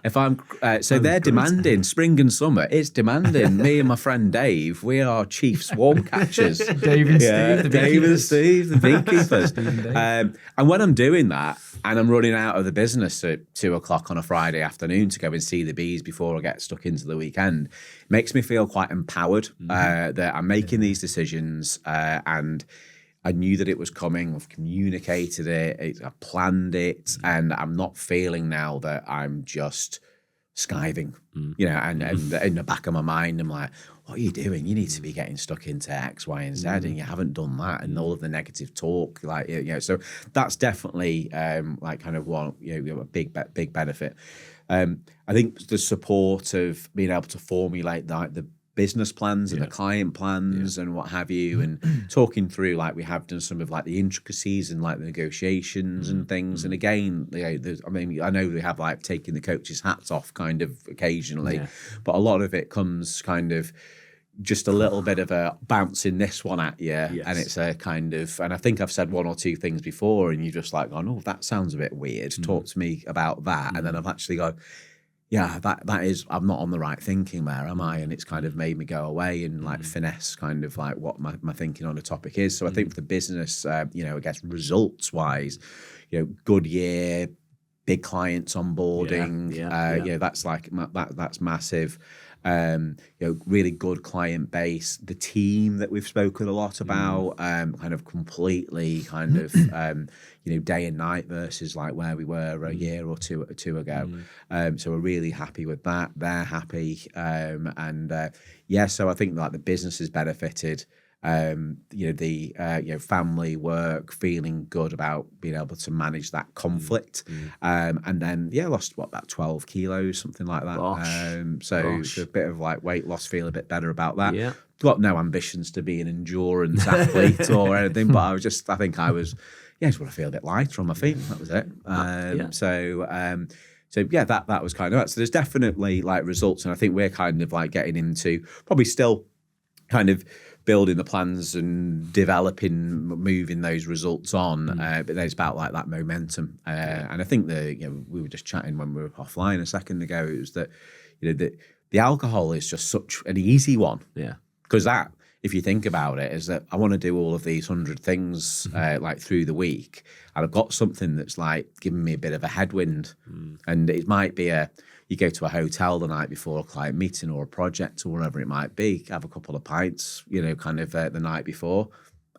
if I'm so they're demanding spring and summer. It's demanding. Me and my friend Dave, we are chief swarm catchers. Dave and Steve, the Dave and beekeepers. Steve, the beekeepers. Steve and Dave. And when I'm doing that, and I'm running out of the business at 2:00 on a Friday afternoon to go and see the bees before I get stuck into the weekend, it makes me feel quite empowered that I'm making these decisions, and I knew that it was coming. I've communicated it. I planned it, and I'm not feeling now that I'm just skiving, and in the back of my mind, I'm like, what are you doing? You need to be getting stuck into X, Y, and Z, and you haven't done that, and all of the negative talk, so that's definitely like kind of one, a big benefit. I think the support of being able to formulate the business plans and the client plans and what have you, and talking through, like, we have done some of like the intricacies and like the negotiations and things. And again, I know we have like taking the coach's hats off kind of occasionally, but a lot of it comes kind of just a little bit of a bouncing this one at you, and it's a kind of, and I think I've said one or two things before, and you just like, oh, that sounds a bit weird. Talk to me about that, and then I've actually gone, yeah, that is, I'm not on the right thinking there, am I? And it's kind of made me go away and like finesse kind of like what my thinking on the topic is. So I think for the business, I guess results wise, good year, big clients onboarding, that's like that's massive. Really good client base. The team that we've spoken a lot about, kind of completely kind of, day and night versus like where we were a year or two ago. So we're really happy with that. They're happy. So I think like the business has benefited. The family work, feeling good about being able to manage that conflict, and then lost about 12 kilos, something like that. So a bit of like weight loss, feel a bit better about that. Got no ambitions to be an endurance athlete or anything, but I just want to feel a bit lighter on my feet. That was it. So that was kind of it. So there's definitely like results, and I think we're kind of like getting into probably still kind of building the plans and developing, moving those results on. But there's about like that momentum. And I think we were just chatting when we were offline a second ago. It was that, the alcohol is just such an easy one. Yeah. Because that, if you think about it, is that I want to do all of these 100 things like through the week, and I've got something that's like giving me a bit of a headwind, and it might be you go to a hotel the night before a client meeting or a project or whatever it might be, have a couple of pints, kind of the night before.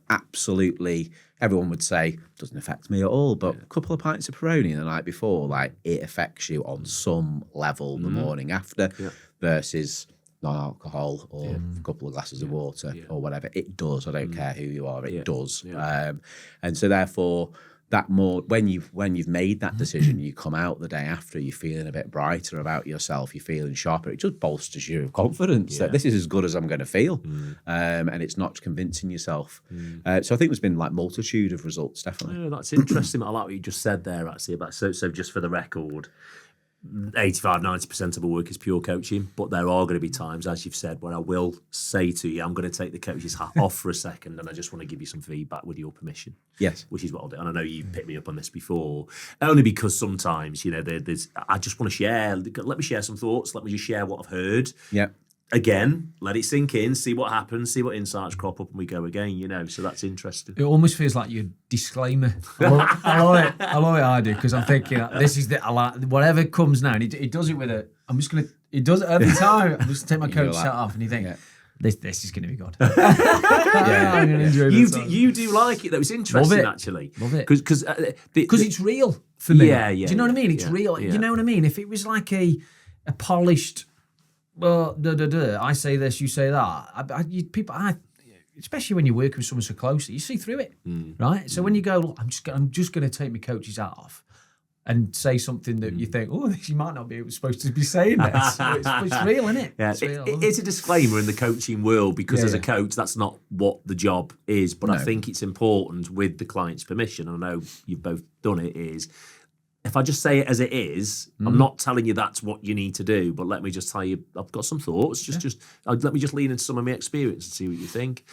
Absolutely, everyone would say doesn't affect me at all, but a couple of pints of Peroni the night before, like it affects you on some level the morning after, versus non-alcohol or a couple of glasses of water or whatever. It does. I don't care who you are. It does. And so therefore, that more when you've made that decision, you come out the day after, you're feeling a bit brighter about yourself. You're feeling sharper. It just bolsters your confidence that this is as good as I'm going to feel, and it's not convincing yourself. So I think there's been like multitude of results, definitely. Yeah, that's interesting. I like what you just said there, actually. About so just for the record, 85-90% of my work is pure coaching, but there are going to be times, as you've said, where I will say to you, I'm going to take the coach's hat off for a second, and I just want to give you some feedback with your permission. Yes. Which is what I'll do. And I know you've picked me up on this before, only because sometimes, there's I just want to share. Let me share some thoughts. Let me just share what I've heard. Yeah. Again, let it sink in, see what happens, see what insights crop up, and we go again, so that's interesting. It almost feels like your disclaimer. I love it. I do, because I'm thinking, this is whatever comes now, and he does it with he does it every time. I'm just going to take my coach hat off, and you think, this is going to be good. I'm going to enjoy this. You do like it, though. It's interesting, actually. Love it. Because it's real for me. Yeah. Do you know what I mean? It's real. Yeah. You know what I mean? If it was like a polished, well, I say this, you say that. Especially when you're working with someone so closely, you see through it, right? So when you go, look, I'm just going to take my coach's hat off and say something that you think, you might not be supposed to be saying this. It's real, isn't it? Yeah, it's a disclaimer in the coaching world, because as a coach, that's not what the job is. But I think it's important, with the client's permission, I know you've both done it, is if I just say it as it is, I'm not telling you that's what you need to do, but let me just tell you, I've got some thoughts. Let me just lean into some of my experience and see what you think.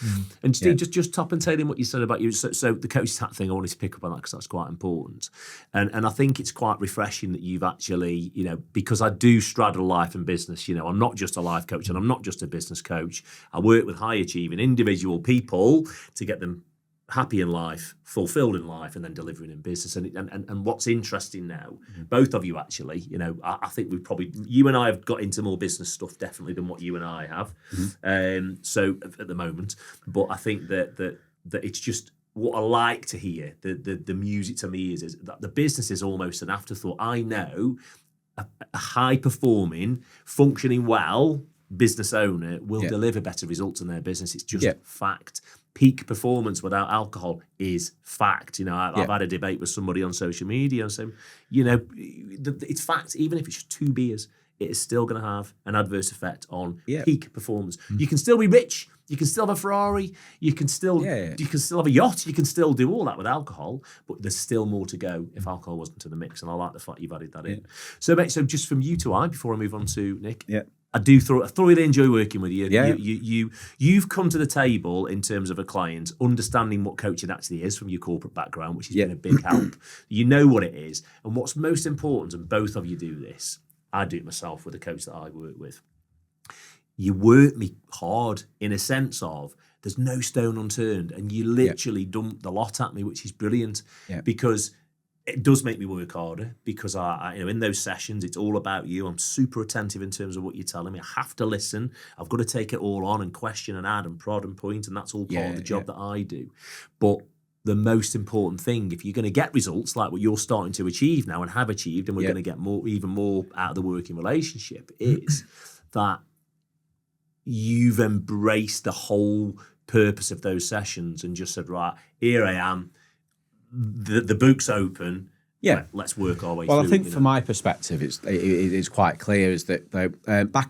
And Steve, just top and tailing what you said about you. So the coach's hat thing, I wanted to pick up on that because that's quite important. And I think it's quite refreshing that you've actually, because I do straddle life and business. I'm not just a life coach and I'm not just a business coach. I work with high achieving individual people to get them happy in life, fulfilled in life, and then delivering in business. And what's interesting now, both of you actually, I think you and I have got into more business stuff definitely than what you and I have. So at the moment, but I think that it's just what I like to hear. The music to me is that the business is almost an afterthought. I know a high performing, functioning well business owner will deliver better results in their business. It's just fact. Peak performance without alcohol is fact. I've had a debate with somebody on social media and saying, it's fact. Even if it's just 2 beers, it is still going to have an adverse effect on peak performance. You can still be rich. You can still have a Ferrari. You can still have a yacht. You can still do all that with alcohol, but there's still more to go if alcohol wasn't in the mix. And I like the fact you've added that in. So, mate, just from you to I, before I move on to Nick. Yeah. I do thoroughly enjoy working with you. You've come to the table in terms of a client, understanding what coaching actually is from your corporate background, which has been a big help. You know what it is. And what's most important, and both of you do this, I do it myself with the coach that I work with. You work me hard in a sense of there's no stone unturned, and you literally dump the lot at me, which is brilliant because it does make me work harder, because I in those sessions, it's all about you. I'm super attentive in terms of what you're telling me. I have to listen. I've got to take it all on and question and add and prod and point, and that's all part of the job that I do. But the most important thing, if you're going to get results like what you're starting to achieve now and have achieved, and we're going to get even more out of the working relationship, is that you've embraced the whole purpose of those sessions and just said, right, here I am. The book's open. Let's work our way through. Well, I think from my perspective, it's quite clear is that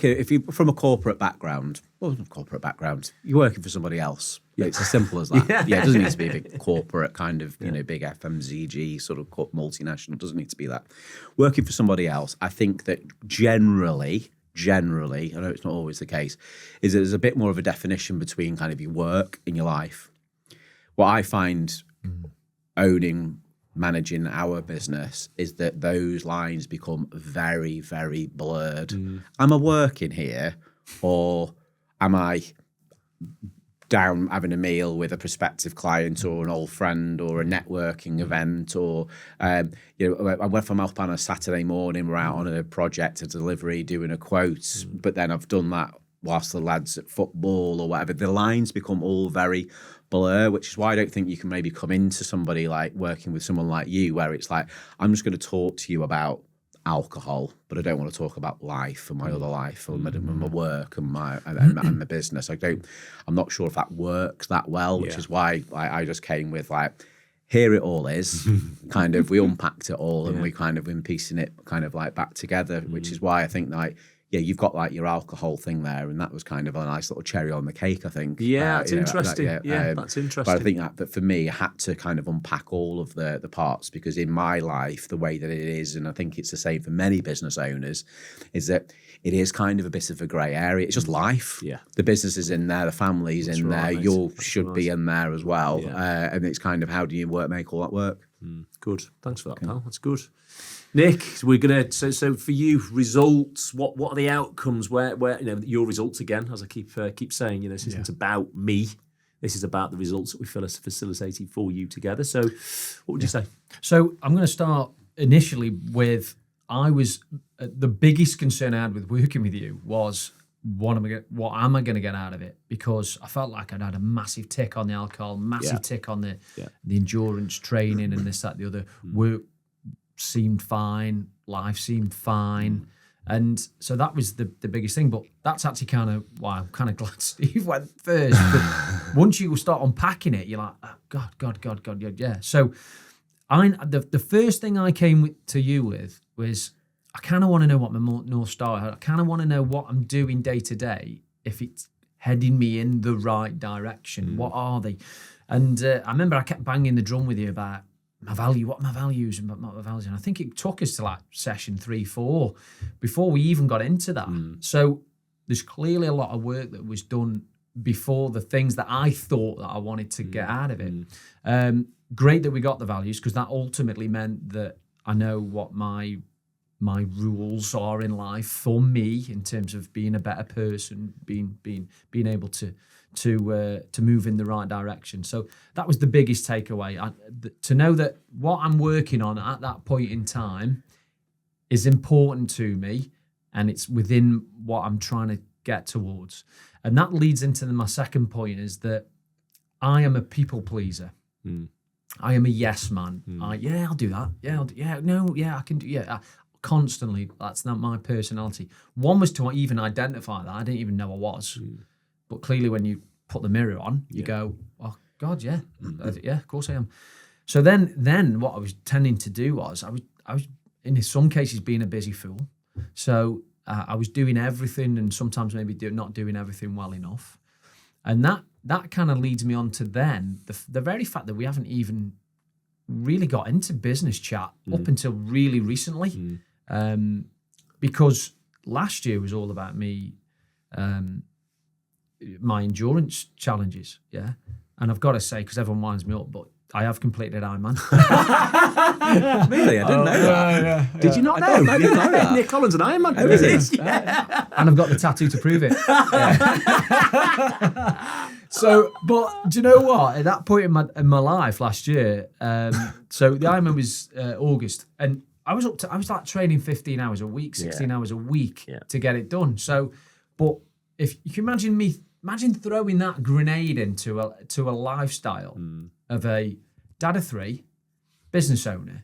if you from a corporate background, you're working for somebody else. It's as simple as that. It doesn't need to be a big corporate kind of big FMCG sort of multinational. It doesn't need to be that. Working for somebody else, I think that generally generally, I know it's not always the case, is that there's a bit more of a definition between kind of your work and your life. What I find owning, managing our business is that those lines become very, very blurred. Am I working here, or am I down having a meal with a prospective client or an old friend or a networking event, or if I'm up on a Saturday morning, we're out on a project, a delivery, doing a quote, but then I've done that whilst the lads at football or whatever. The lines become all very blur, which is why I don't think you can maybe come into somebody like working with someone like you, where it's like, I'm just going to talk to you about alcohol, but I don't want to talk about life and my other life and my work and my business. I'm not sure if that works that well, which is why I just came with like, here it all is, kind of, we unpacked it all and we kind of been piecing it kind of like back together, which is why I think like, you've got like your alcohol thing there, and that was kind of a nice little cherry on the cake, I think. Yeah, that's interesting. That's interesting. But I think that for me, I had to kind of unpack all of the parts, because in my life, the way that it is, and I think it's the same for many business owners, is that it is kind of a bit of a grey area. It's just life. Yeah. The business is in there, the family's in there, you should be in there as well. Yeah. And it's kind of, how do you make all that work? Good. Thanks for that, pal. That's good. Nick, we're gonna so for you, results. What are the outcomes? Where your results again? As I keep saying, this isn't about me. This is about the results that we facilitated for you together. So, what would you say? So I'm going to start initially with, the biggest concern I had with working with you was, what am I going to get out of it? Because I felt like I'd had a massive tick on the alcohol, massive tick on the endurance training and this, that, the other. Work seemed fine, life seemed fine. And so that was the biggest thing. But that's actually kind of why I'm kind of glad Steve went first. But once you start unpacking it, you're like, oh, God, yeah. So the first thing I came to you with was, I kind of want to know what my North Star is. I kind of want to know what I'm doing day to day, if it's heading me in the right direction. What are they? And I remember I kept banging the drum with you about my value, what are my values and what my values. And I think it took us to like session 3-4 before we even got into that. So there's clearly a lot of work that was done before the things that I thought that I wanted to get out of it. Great that we got the values, because that ultimately meant that I know what my rules are in life for me in terms of being a better person, being able to move in the right direction. So that was the biggest takeaway. To know that what I'm working on at that point in time is important to me, and it's within what I'm trying to get towards. And that leads into my second point, is that I am a people pleaser. I am a yes man. I'll do that. I can do. Constantly, that's not my personality. One was to even identify that. I didn't even know I was. But clearly when you put the mirror on, you go, oh God, yeah, of course I am. So then what I was tending to do was, I was in some cases being a busy fool. So I was doing everything, and sometimes maybe not doing everything well enough. And that kind of leads me on to then the very fact that we haven't even really got into business chat up until really recently. Because last year was all about me, my endurance challenges, and I've got to say, because everyone winds me up, but I have completed Ironman. Really? I didn't know that. Yeah. Did you not know? I didn't know that. Nick Holland's an Ironman. Oh, is it? And I've got the tattoo to prove it. So, but do you know what? At that point in my life last year, so the Ironman was August, and I was like training 15 hours a week, 16 hours a week to get it done. So, but if you can imagine throwing that grenade into a lifestyle of a dad of 3, business owner,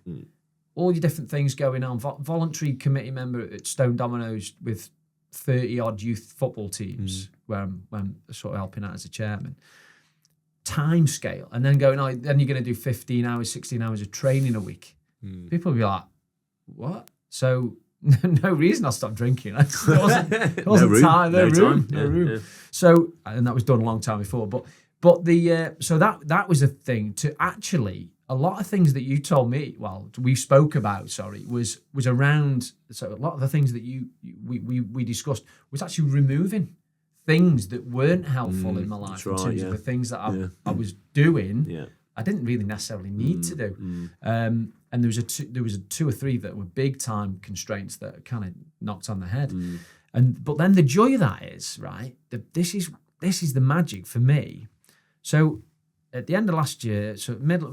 all your different things going on, voluntary committee member at Stone Dominoes with 30 odd youth football teams where I'm sort of helping out as a chairman. Time scale, and then then you're going to do 15 hours, 16 hours of training a week. People will be like, what? So no reason I stopped drinking. It wasn't time. No room. Yeah. So, and that was done a long time before. But so that was a thing to actually, a lot of things that you told me, we spoke about, was around, so a lot of the things that we discussed was actually removing things that weren't helpful in my life in terms of the things that I was doing. Yeah. I didn't really necessarily need to do. And there was a two or three that were big time constraints that kind of knocked on the head. But then the joy of that is, right, this is the magic for me. So at the end of last year,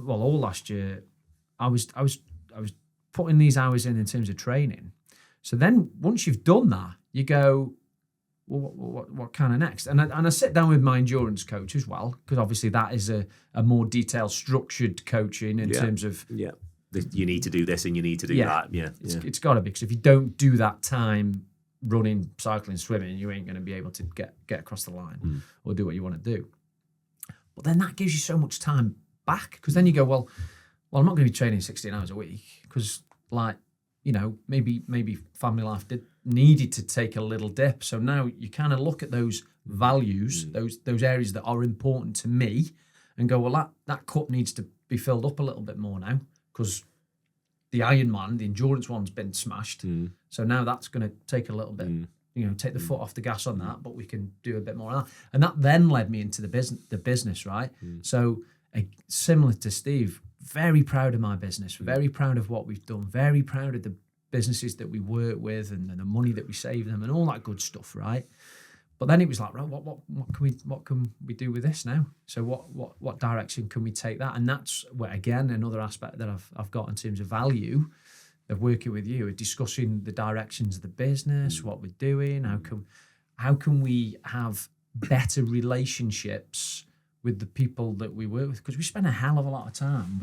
all last year, I was putting these hours in terms of training. So then once you've done that, you go, well, what kind of next? And I sit down with my endurance coach as well, because obviously that is a more detailed, structured coaching in terms of... Yeah, you need to do this and you need to do that. Yeah, it's got to be, because if you don't do that time running, cycling, swimming, you ain't going to be able to get across the line or do what you want to do. But then that gives you so much time back, because then you go, well, I'm not going to be training 16 hours a week, because maybe family life needed to take a little dip. So now you kind of look at those values, those areas that are important to me, and go, well, that cup needs to be filled up a little bit more now, because the Ironman, the endurance one's been smashed. So now that's going to take a little bit, take the foot off the gas on that, but we can do a bit more of that. And that then led me into the business, right? So similar to Steve, very proud of my business, very proud of what we've done, very proud of the businesses that we work with and the money that we save them and all that good stuff, right? But then it was like, right, what can we do with this now? So what direction can we take that? And that's where, again, another aspect that I've got in terms of value of working with you, discussing the directions of the business, what we're doing, how can we have better relationships with the people that we work with, because we spend a hell of a lot of time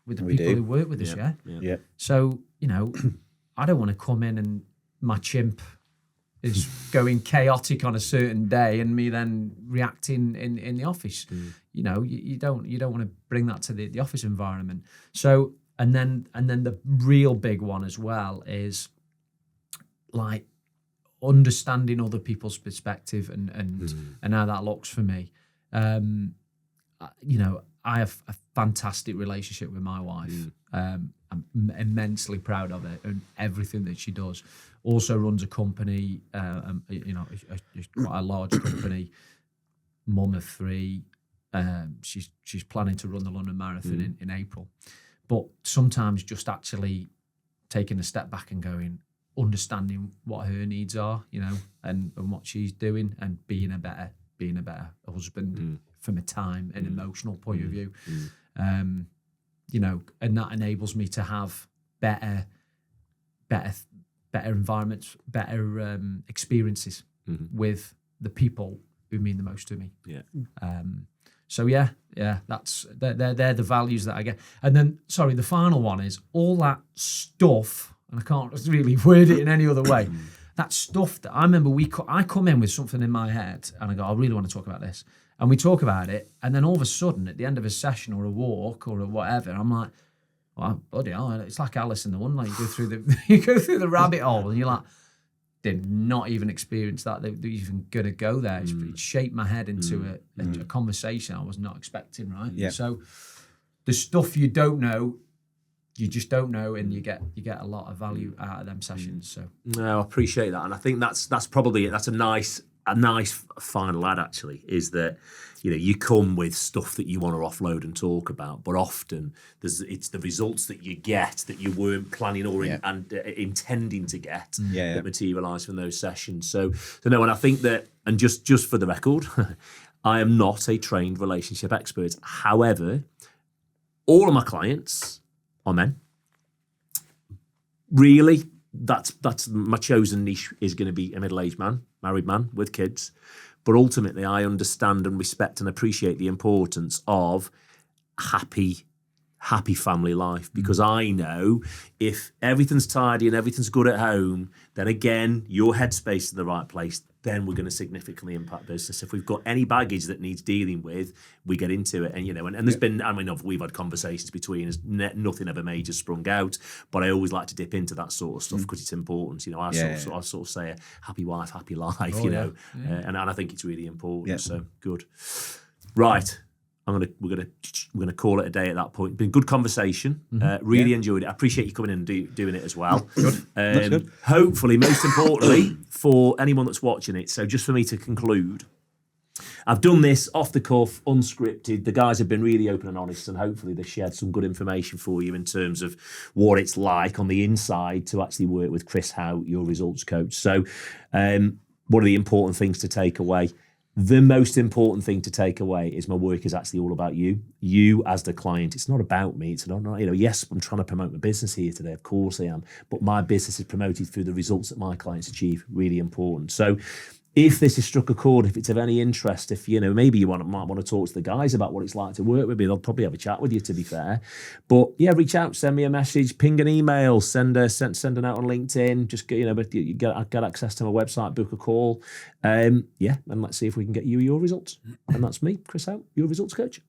with the people who work with us, yeah? So, I don't want to come in and my chimp is going chaotic on a certain day and me then reacting in the office. You don't want to bring that to the office environment. So, and then the real big one as well is like understanding other people's perspective and how that looks for me. I have a fantastic relationship with my wife. I'm immensely proud of it and everything that she does. Also runs a company, quite a large company, mum of 3. She's planning to run the London Marathon in April. But sometimes just actually taking a step back and understanding what her needs are, and what she's doing, and being a better husband from a time and emotional point of view. And that enables me to have better environments, better experiences with the people who mean the most to me. They're the values that I get. And then, the final one is all that stuff, and I can't really word it in any other way. That stuff that I remember, I come in with something in my head, and I go, I really want to talk about this. And we talk about it, and then all of a sudden, at the end of a session or a walk or whatever, I'm like, well, bloody hell, it's like Alice in the Wonderland. You go through the rabbit hole, and you're like, did not even experience that. They're even going to go there. It shaped my head into a conversation I was not expecting, right? Yeah. So the stuff you don't know, you just don't know, and you get a lot of value out of them sessions. So no, I appreciate that, and I think that's probably it. That's a nice final add, actually, is that you come with stuff that you want to offload and talk about, but often it's the results that you get that you weren't planning or intending to get that materialise from those sessions. So no, and I think that, and just for the record, I am not a trained relationship expert. However, all of my clients are men. Really, that's my chosen niche is going to be a middle-aged man, married man with kids. But ultimately, I understand and respect and appreciate the importance of happy family life, because I know if everything's tidy and everything's good at home, then again, your headspace is in the right place, then we're going to significantly impact business. If we've got any baggage that needs dealing with, we get into it. And there's been, we've had conversations between us, nothing ever major sprung out, but I always like to dip into that sort of stuff because it's important. I sort of say a happy wife, happy life, and I think it's really important. So good. Right. we're gonna call it a day at that point. Been good conversation. Really enjoyed it. I appreciate you coming in and doing it as well. Good. That's good. Hopefully, most importantly, for anyone that's watching it. So just for me to conclude, I've done this off the cuff, unscripted. The guys have been really open and honest, and hopefully they've shared some good information for you in terms of what it's like on the inside to actually work with Chris Howe, your results coach. So what are the important things to take away? The most important thing to take away is my work is actually all about you. You as the client. It's not about me. It's not, yes, I'm trying to promote my business here today. Of course I am. But my business is promoted through the results that my clients achieve. Really important. So if this has struck a chord, if it's of any interest, if maybe you might want to talk to the guys about what it's like to work with me, they'll probably have a chat with you, to be fair. But yeah, reach out, send me a message, ping an email, send a note on LinkedIn. Just you get access to my website, book a call, and let's see if we can get you your results. And that's me, Chris Howe, your results coach.